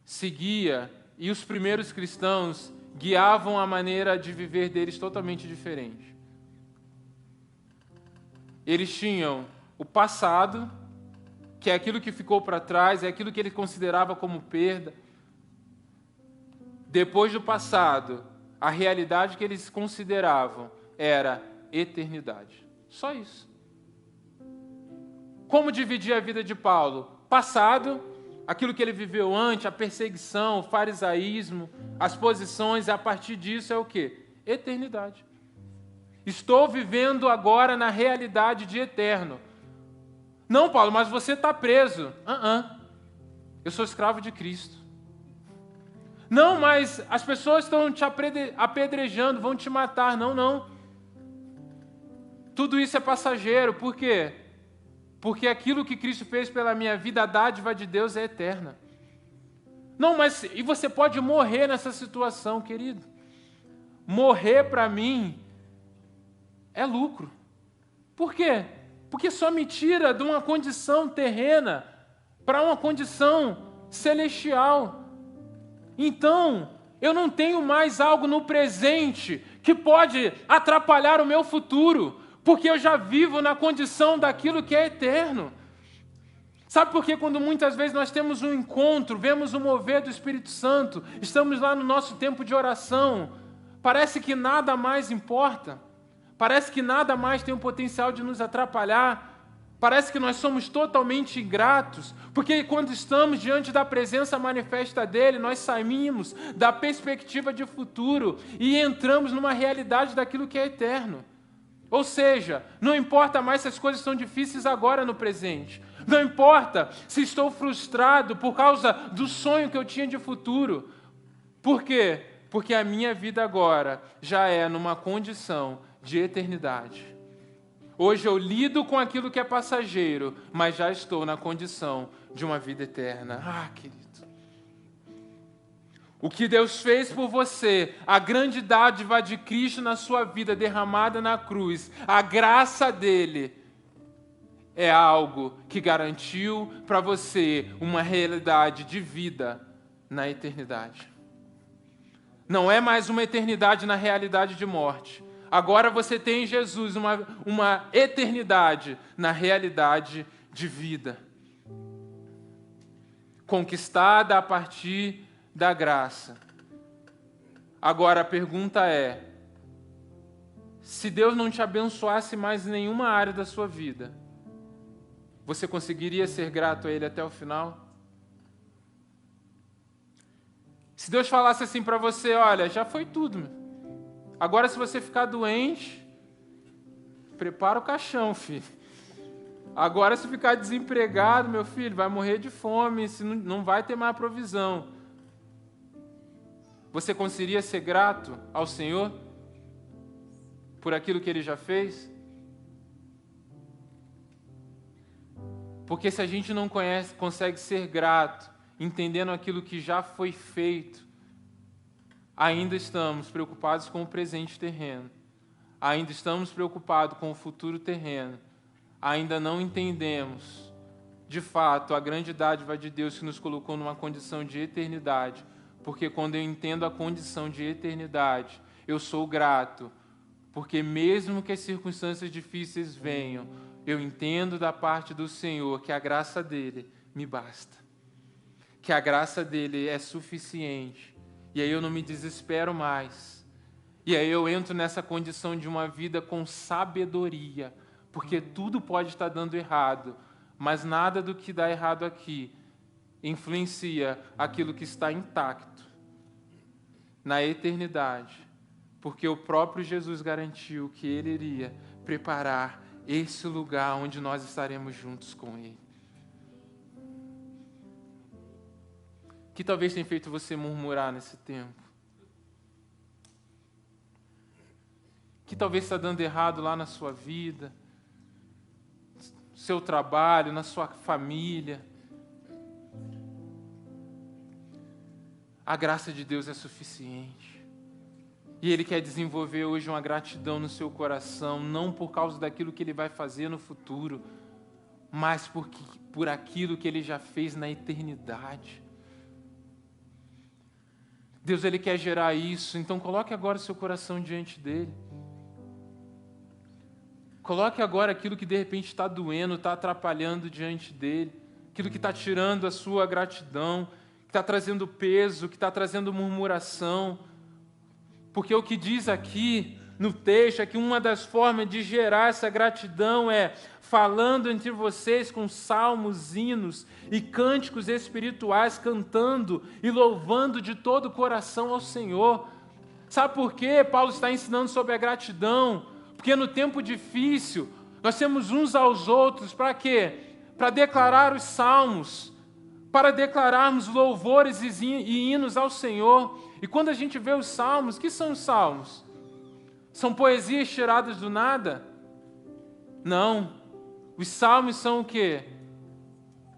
seguia, e os primeiros cristãos guiavam a maneira de viver deles totalmente diferente. Eles tinham o passado, que é aquilo que ficou para trás, é aquilo que ele considerava como perda. Depois do passado, a realidade que eles consideravam era eternidade. Só isso. Como dividir a vida de Paulo? Passado, aquilo que ele viveu antes, a perseguição, o farisaísmo, as posições, e a partir disso é o quê? Eternidade. Estou vivendo agora na realidade de eterno. Não, Paulo, mas você está preso. Eu sou escravo de Cristo. Não, mas as pessoas estão te apedrejando, vão te matar. Não. Tudo isso é passageiro. Por quê? Porque aquilo que Cristo fez pela minha vida, a dádiva de Deus é eterna. Não, mas e você pode morrer nessa situação, querido. Morrer para mim é lucro. Por quê? Porque só me tira de uma condição terrena para uma condição celestial. Então, eu não tenho mais algo no presente que pode atrapalhar o meu futuro, porque eu já vivo na condição daquilo que é eterno. Sabe por que quando muitas vezes nós temos um encontro, vemos o mover do Espírito Santo, estamos lá no nosso tempo de oração, parece que nada mais importa, parece que nada mais tem o potencial de nos atrapalhar, parece que nós somos totalmente ingratos, porque quando estamos diante da presença manifesta dele, nós saímos da perspectiva de futuro e entramos numa realidade daquilo que é eterno. Ou seja, não importa mais se as coisas são difíceis agora no presente. Não importa se estou frustrado por causa do sonho que eu tinha de futuro. Por quê? Porque a minha vida agora já é numa condição de eternidade. Hoje eu lido com aquilo que é passageiro, mas já estou na condição de uma vida eterna. Querido. O que Deus fez por você, a grande dádiva de Cristo na sua vida derramada na cruz, a graça dele, é algo que garantiu para você uma realidade de vida na eternidade. Não é mais uma eternidade na realidade de morte. Agora você tem em Jesus uma eternidade na realidade de vida, conquistada a partir da graça. Agora a pergunta é, se Deus não te abençoasse mais em nenhuma área da sua vida, você conseguiria ser grato a Ele até o final? Se Deus falasse assim para você, olha, já foi tudo, meu. Agora se você ficar doente, prepara o caixão, filho. Agora se ficar desempregado, meu filho, vai morrer de fome, não vai ter mais provisão. Você conseguiria ser grato ao Senhor por aquilo que Ele já fez? Porque se a gente não consegue ser grato, entendendo aquilo que já foi feito, ainda estamos preocupados com o presente terreno, ainda estamos preocupados com o futuro terreno, ainda não entendemos, de fato, a grande dádiva de Deus que nos colocou numa condição de eternidade, porque quando eu entendo a condição de eternidade, eu sou grato, porque mesmo que as circunstâncias difíceis venham, eu entendo da parte do Senhor que a graça dele me basta, que a graça dele é suficiente, e aí eu não me desespero mais, e aí eu entro nessa condição de uma vida com sabedoria, porque tudo pode estar dando errado, mas nada do que dá errado aqui influencia aquilo que está intacto na eternidade, porque o próprio Jesus garantiu que Ele iria preparar esse lugar onde nós estaremos juntos com Ele. Que talvez tenha feito você murmurar nesse tempo. Que talvez está dando errado lá na sua vida, no seu trabalho, na sua família. A graça de Deus é suficiente. E Ele quer desenvolver hoje uma gratidão no seu coração, não por causa daquilo que Ele vai fazer no futuro, mas por aquilo que Ele já fez na eternidade. Deus, Ele quer gerar isso, então coloque agora o seu coração diante dEle. Coloque agora aquilo que de repente está doendo, está atrapalhando diante dEle, aquilo que está tirando a sua gratidão, que está trazendo peso, que está trazendo murmuração. Porque o que diz aqui no texto é que uma das formas de gerar essa gratidão é falando entre vocês com salmos, hinos e cânticos espirituais, cantando e louvando de todo o coração ao Senhor. Sabe por quê? Paulo está ensinando sobre a gratidão. Porque no tempo difícil, nós temos uns aos outros, para quê? Para declarar os salmos, para declararmos louvores e hinos ao Senhor. E quando a gente vê os salmos, o que são os salmos? São poesias tiradas do nada? Não. Os salmos são o quê?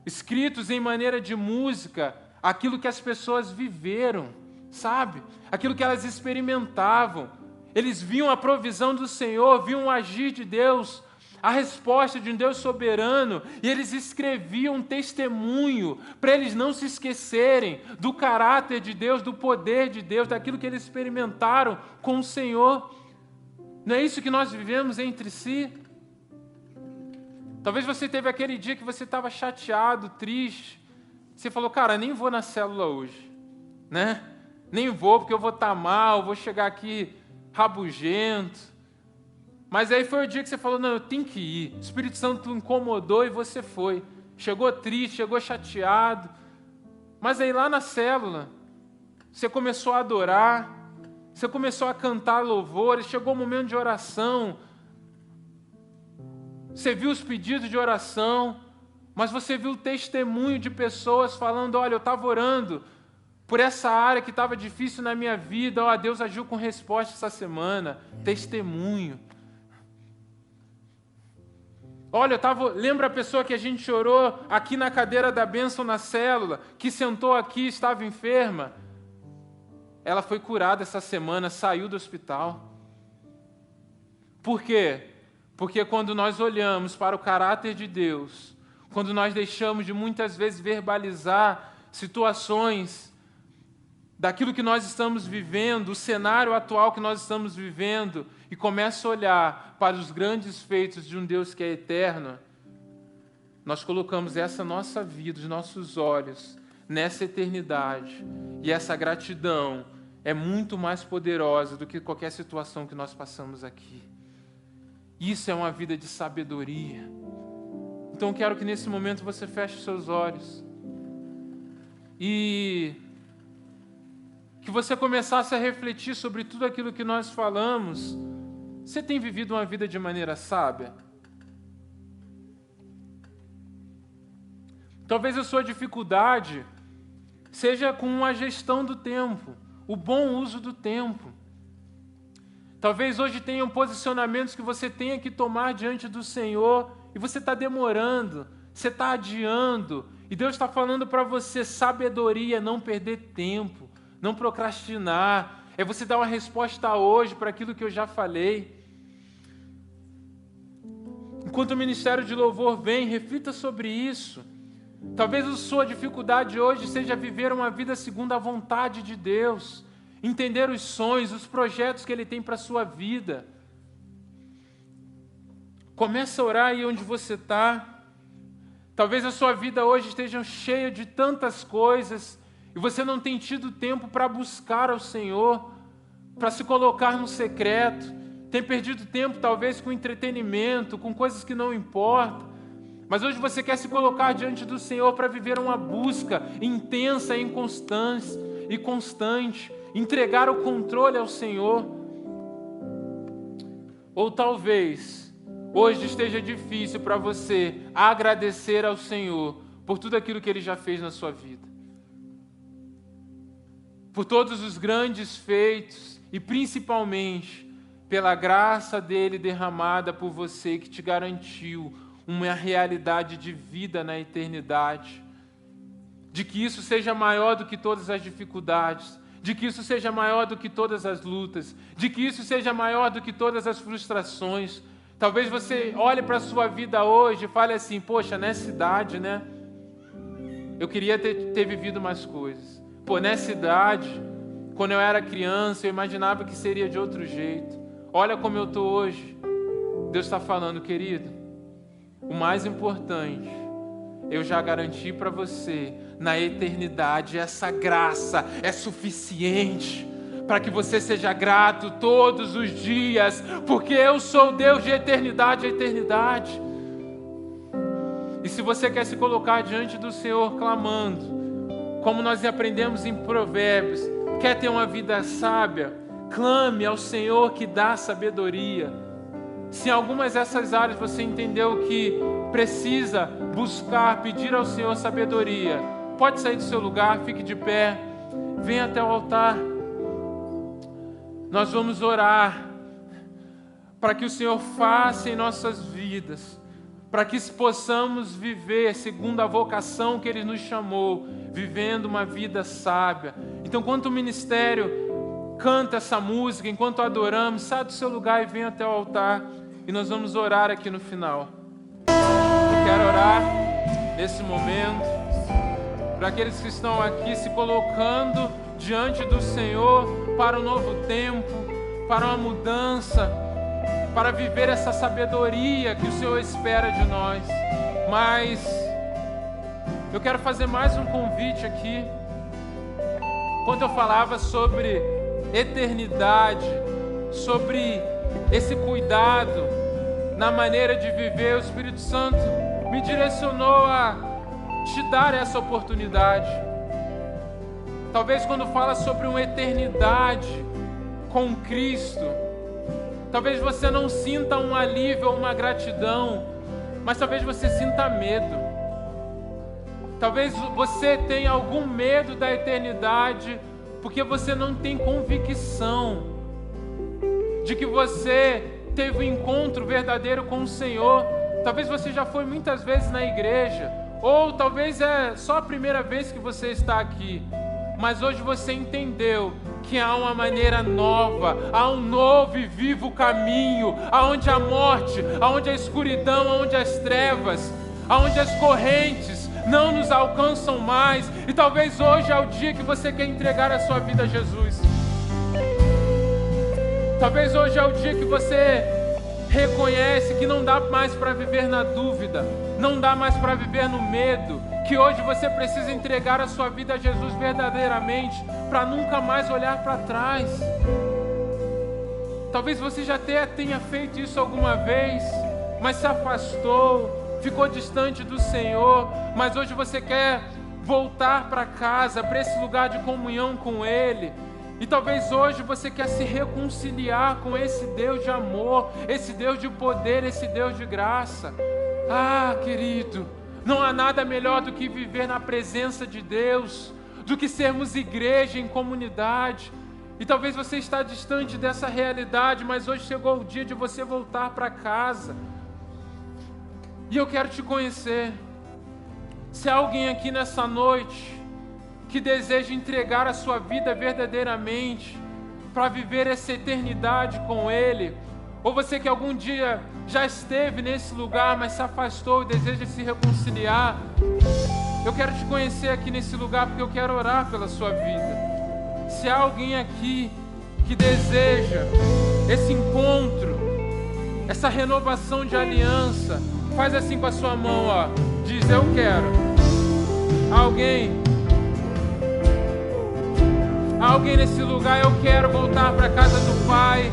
Escritos em maneira de música, aquilo que as pessoas viveram, sabe? Aquilo que elas experimentavam. Eles viam a provisão do Senhor, viam o agir de Deus, a resposta de um Deus soberano, e eles escreviam um testemunho para eles não se esquecerem do caráter de Deus, do poder de Deus, daquilo que eles experimentaram com o Senhor. Não é isso que nós vivemos entre si? Talvez você teve aquele dia que você estava chateado, triste, você falou, cara, nem vou na célula hoje, né? Nem vou porque eu vou estar mal, vou chegar aqui rabugento. Mas aí foi o dia que você falou, não, eu tenho que ir. O Espírito Santo incomodou e você foi. Chegou triste, chegou chateado. Mas aí lá na célula, você começou a adorar, você começou a cantar louvores, chegou o momento de oração. Você viu os pedidos de oração, mas você viu o testemunho de pessoas falando, olha, eu estava orando por essa área que estava difícil na minha vida, ó, Deus agiu com resposta essa semana. Testemunho. Olha, lembra a pessoa que a gente orou aqui na cadeira da bênção na célula, que sentou aqui e estava enferma? Ela foi curada essa semana, saiu do hospital. Por quê? Porque quando nós olhamos para o caráter de Deus, quando nós deixamos de muitas vezes verbalizar situações daquilo que nós estamos vivendo, o cenário atual que nós estamos vivendo, e começa a olhar para os grandes feitos de um Deus que é eterno, nós colocamos essa nossa vida, os nossos olhos, nessa eternidade, e essa gratidão é muito mais poderosa do que qualquer situação que nós passamos aqui. Isso é uma vida de sabedoria. Então eu quero que nesse momento você feche os seus olhos e que você começasse a refletir sobre tudo aquilo que nós falamos. Você tem vivido uma vida de maneira sábia? Talvez a sua dificuldade seja com a gestão do tempo, o bom uso do tempo. Talvez hoje tenham posicionamentos que você tenha que tomar diante do Senhor e você está demorando, você está adiando. E Deus está falando para você, sabedoria, não perder tempo, não procrastinar. É você dar uma resposta hoje para aquilo que eu já falei. Enquanto o ministério de louvor vem, reflita sobre isso. Talvez a sua dificuldade hoje seja viver uma vida segundo a vontade de Deus. Entender os sonhos, os projetos que Ele tem para a sua vida. Comece a orar aí onde você está. Talvez a sua vida hoje esteja cheia de tantas coisas e você não tenha tido tempo para buscar ao Senhor, para se colocar no secreto. Tem perdido tempo talvez com entretenimento, com coisas que não importam. Mas hoje você quer se colocar diante do Senhor para viver uma busca intensa e constante. Entregar o controle ao Senhor. Ou talvez hoje esteja difícil para você agradecer ao Senhor por tudo aquilo que Ele já fez na sua vida, por todos os grandes feitos e principalmente pela graça dele derramada por você, que te garantiu uma realidade de vida na eternidade, de que isso seja maior do que todas as dificuldades, de que isso seja maior do que todas as lutas, de que isso seja maior do que todas as frustrações. Talvez você olhe para a sua vida hoje e fale assim, poxa, nessa idade, né? Eu queria ter vivido mais coisas. Pô, nessa idade, quando eu era criança, eu imaginava que seria de outro jeito. Olha como eu estou hoje. Deus está falando, querido, o mais importante, eu já garanti para você, na eternidade, essa graça é suficiente para que você seja grato todos os dias, porque eu sou Deus de eternidade a eternidade. E se você quer se colocar diante do Senhor clamando, como nós aprendemos em Provérbios, quer ter uma vida sábia, clame ao Senhor que dá sabedoria. Se em algumas dessas áreas você entendeu que precisa buscar, pedir ao Senhor sabedoria, pode sair do seu lugar, fique de pé, venha até o altar. Nós vamos orar para que o Senhor faça em nossas vidas, para que possamos viver segundo a vocação que Ele nos chamou, vivendo uma vida sábia. Então, enquanto o ministério canta essa música, enquanto adoramos, sai do seu lugar e venha até o altar, e nós vamos orar aqui no final. Eu quero orar nesse momento para aqueles que estão aqui se colocando diante do Senhor para um novo tempo, para uma mudança, para viver essa sabedoria que o Senhor espera de nós. Mas eu quero fazer mais um convite aqui. Quando eu falava sobre eternidade, sobre esse cuidado na maneira de viver, o Espírito Santo me direcionou a te dar essa oportunidade. Talvez quando fala sobre uma eternidade com Cristo, talvez você não sinta um alívio ou uma gratidão, mas talvez você sinta medo. Talvez você tenha algum medo da eternidade, porque você não tem convicção de que você teve um encontro verdadeiro com o Senhor. Talvez você já foi muitas vezes na igreja, ou talvez é só a primeira vez que você está aqui, mas hoje você entendeu que há uma maneira nova, há um novo e vivo caminho, aonde a morte, aonde a escuridão, aonde as trevas, aonde as correntes não nos alcançam mais. E talvez hoje é o dia que você quer entregar a sua vida a Jesus. Talvez hoje é o dia que você reconhece que não dá mais para viver na dúvida, não dá mais para viver no medo, que hoje você precisa entregar a sua vida a Jesus verdadeiramente, para nunca mais olhar para trás. Talvez você já até tenha feito isso alguma vez, mas se afastou, ficou distante do Senhor, mas hoje você quer voltar para casa, para esse lugar de comunhão com Ele. E talvez hoje você quer se reconciliar com esse Deus de amor, esse Deus de poder, esse Deus de graça. Ah, querido, não há nada melhor do que viver na presença de Deus, do que sermos igreja em comunidade. E talvez você está distante dessa realidade, mas hoje chegou o dia de você voltar para casa. E eu quero te conhecer. Se há alguém aqui nessa noite que deseja entregar a sua vida verdadeiramente para viver essa eternidade com Ele, ou você que algum dia já esteve nesse lugar, mas se afastou e deseja se reconciliar, eu quero te conhecer aqui nesse lugar porque eu quero orar pela sua vida. Se há alguém aqui que deseja esse encontro, essa renovação de aliança, faz assim com a sua mão, ó. Diz, eu quero. Alguém nesse lugar, eu quero voltar para a casa do Pai.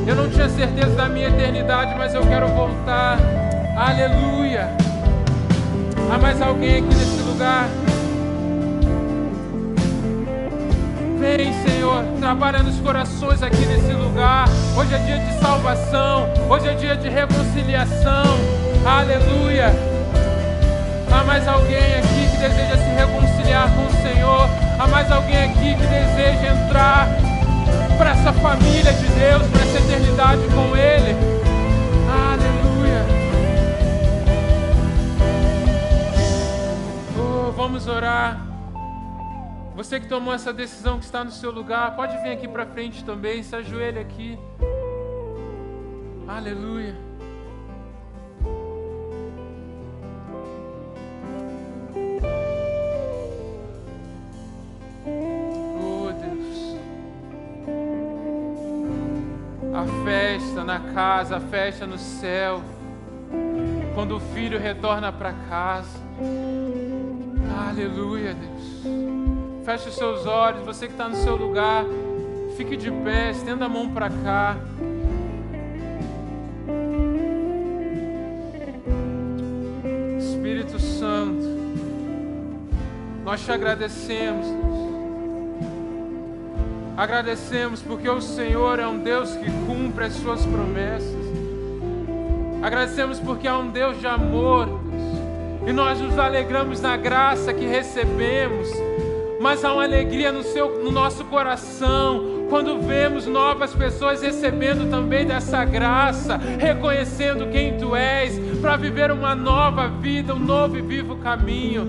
Eu não tinha certeza da minha eternidade, mas eu quero voltar. Aleluia. Há mais alguém aqui nesse lugar? Vem, Senhor, trabalha nos corações aqui nesse lugar. Hoje é dia de salvação, hoje é dia de reconciliação. Aleluia. Há mais alguém aqui que deseja se reconciliar com o Senhor. Há mais alguém aqui que deseja entrar para essa família de Deus, para essa eternidade com Ele. Aleluia. Oh, vamos orar. Você que tomou essa decisão, que está no seu lugar, pode vir aqui para frente também, se ajoelha aqui. Aleluia. Oh, Deus. A festa na casa, a festa no céu, quando o filho retorna para casa. Aleluia, Deus. Feche os seus olhos, você que está no seu lugar, fique de pé, estenda a mão para cá. Espírito Santo, nós te agradecemos, Deus. Agradecemos porque o Senhor é um Deus que cumpre as suas promessas. Agradecemos porque é um Deus de amor, Deus. E nós nos alegramos na graça que recebemos. Mas há uma alegria no nosso coração quando vemos novas pessoas recebendo também dessa graça, reconhecendo quem Tu és, para viver uma nova vida, um novo e vivo caminho.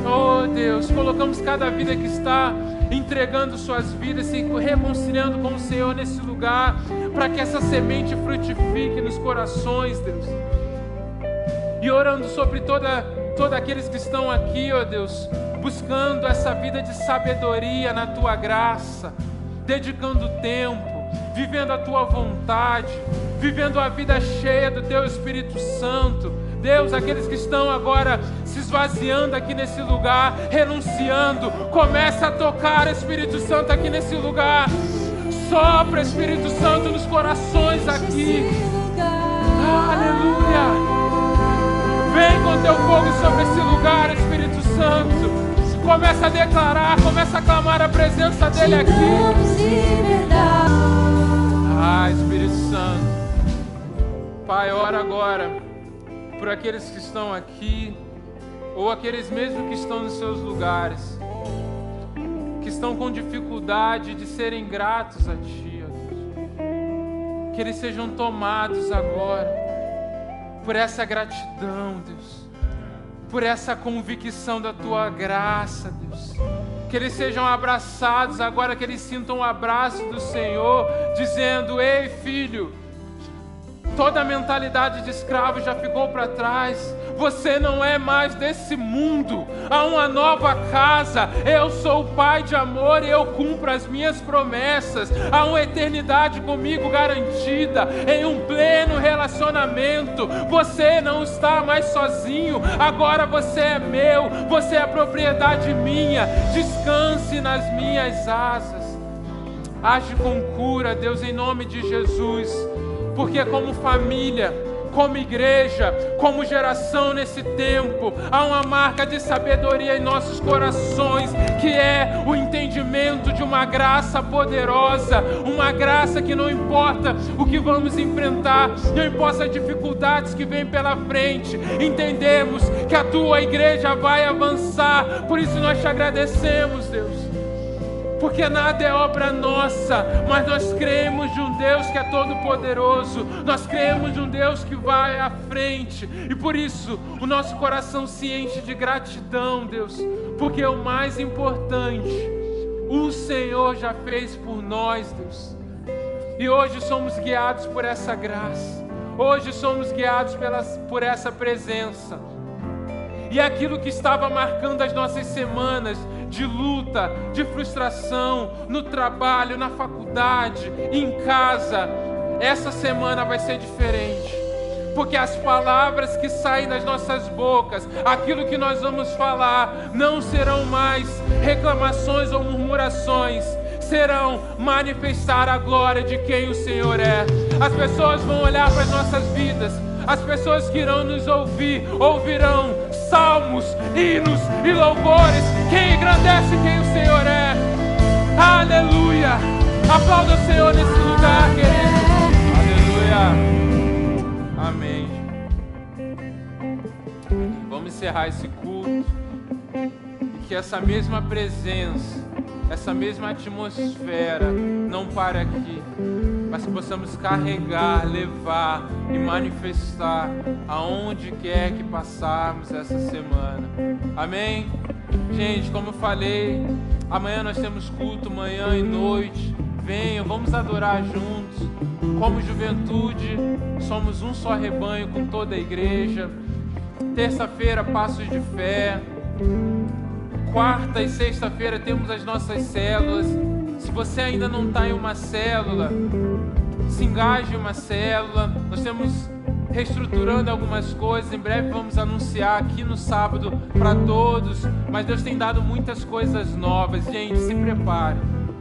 Oh Deus, colocamos cada vida que está entregando suas vidas, se reconciliando com o Senhor nesse lugar, para que essa semente frutifique nos corações, Deus. E orando sobre todos aqueles que estão aqui, ó Deus, buscando essa vida de sabedoria na Tua graça, dedicando tempo, vivendo a Tua vontade, vivendo a vida cheia do Teu Espírito Santo. Deus, aqueles que estão agora se esvaziando aqui nesse lugar, renunciando, começa a tocar, Espírito Santo, aqui nesse lugar. Sopra, Espírito Santo, nos corações aqui. Aleluia. Vem com Teu fogo sobre esse lugar, Espírito Santo. Começa a declarar, começa a clamar a presença dEle aqui. Ah, Espírito Santo. Pai, ora agora por aqueles que estão aqui, ou aqueles mesmo que estão nos seus lugares, que estão com dificuldade de serem gratos a Ti, ó Deus. Que eles sejam tomados agora por essa gratidão, Deus, por essa convicção da Tua graça, Deus. Que eles sejam abraçados agora, que eles sintam o abraço do Senhor, dizendo: ei, filho, toda a mentalidade de escravo já ficou para trás. Você não é mais desse mundo. Há uma nova casa. Eu sou o Pai de amor e eu cumpro as minhas promessas. Há uma eternidade comigo garantida, em um pleno relacionamento. Você não está mais sozinho. Agora você é meu. Você é propriedade minha. Descanse nas minhas asas. Age com cura, Deus, em nome de Jesus. Porque como família, como igreja, como geração nesse tempo. Há uma marca de sabedoria em nossos corações, que é o entendimento de uma graça poderosa, uma graça que não importa o que vamos enfrentar, não importa as dificuldades que vêm pela frente, entendemos que a tua igreja vai avançar. Por isso nós te agradecemos, Deus, porque nada é obra nossa, mas nós cremos de um Deus que é todo poderoso, nós cremos de um Deus que vai à frente, e por isso o nosso coração se enche de gratidão, Deus, porque o mais importante o Senhor já fez por nós, Deus, e hoje somos guiados por essa graça, hoje somos guiados por essa presença. E aquilo que estava marcando as nossas semanas de luta, de frustração, no trabalho, na faculdade, em casa, essa semana vai ser diferente. Porque as palavras que saem das nossas bocas, aquilo que nós vamos falar, não serão mais reclamações ou murmurações, serão manifestar a glória de quem o Senhor é. As pessoas vão olhar para as nossas vidas, as pessoas que irão nos ouvir, ouvirão salmos, hinos e louvores que engrandece quem o Senhor é. Aleluia! Aplauda o Senhor nesse lugar, querido. Aleluia! Amém. Vamos encerrar esse culto e que essa mesma presença, essa mesma atmosfera não pare aqui, mas que possamos carregar, levar e manifestar aonde quer que passarmos essa semana. Amém? Gente, como eu falei, amanhã nós temos culto, manhã e noite. Venham, vamos adorar juntos. Como juventude, somos um só rebanho com toda a igreja. Terça-feira, passos de fé. Quarta e sexta-feira temos as nossas células. Se você ainda não está em uma célula, se engaje em uma célula. Nós estamos reestruturando algumas coisas. Em breve vamos anunciar aqui no sábado para todos. Mas Deus tem dado muitas coisas novas. Gente, se prepare.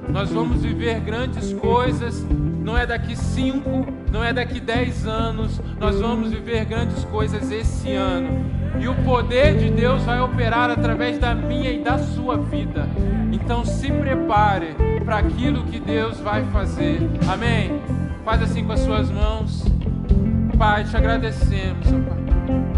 Nós vamos viver grandes coisas. Não é daqui 5, não é daqui 10 anos. Nós vamos viver grandes coisas esse ano. E o poder de Deus vai operar através da minha e da sua vida. Então se prepare para aquilo que Deus vai fazer. Amém? Faz assim com as suas mãos. Pai, te agradecemos, Pai.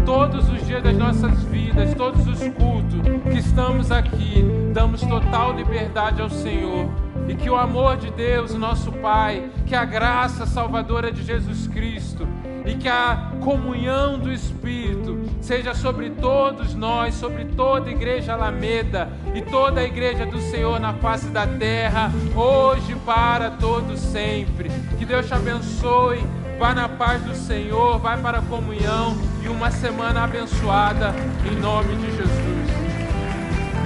Todos os dias das nossas vidas, todos os cultos que estamos aqui, damos total liberdade ao Senhor. E que o amor de Deus, o nosso Pai, que a graça salvadora de Jesus Cristo e que a comunhão do Espírito seja sobre todos nós, sobre toda a Igreja Alameda e toda a Igreja do Senhor na face da terra, hoje para todo sempre. Que Deus te abençoe, vá na paz do Senhor, vai para a comunhão e uma semana abençoada em nome de Jesus.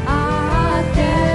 Até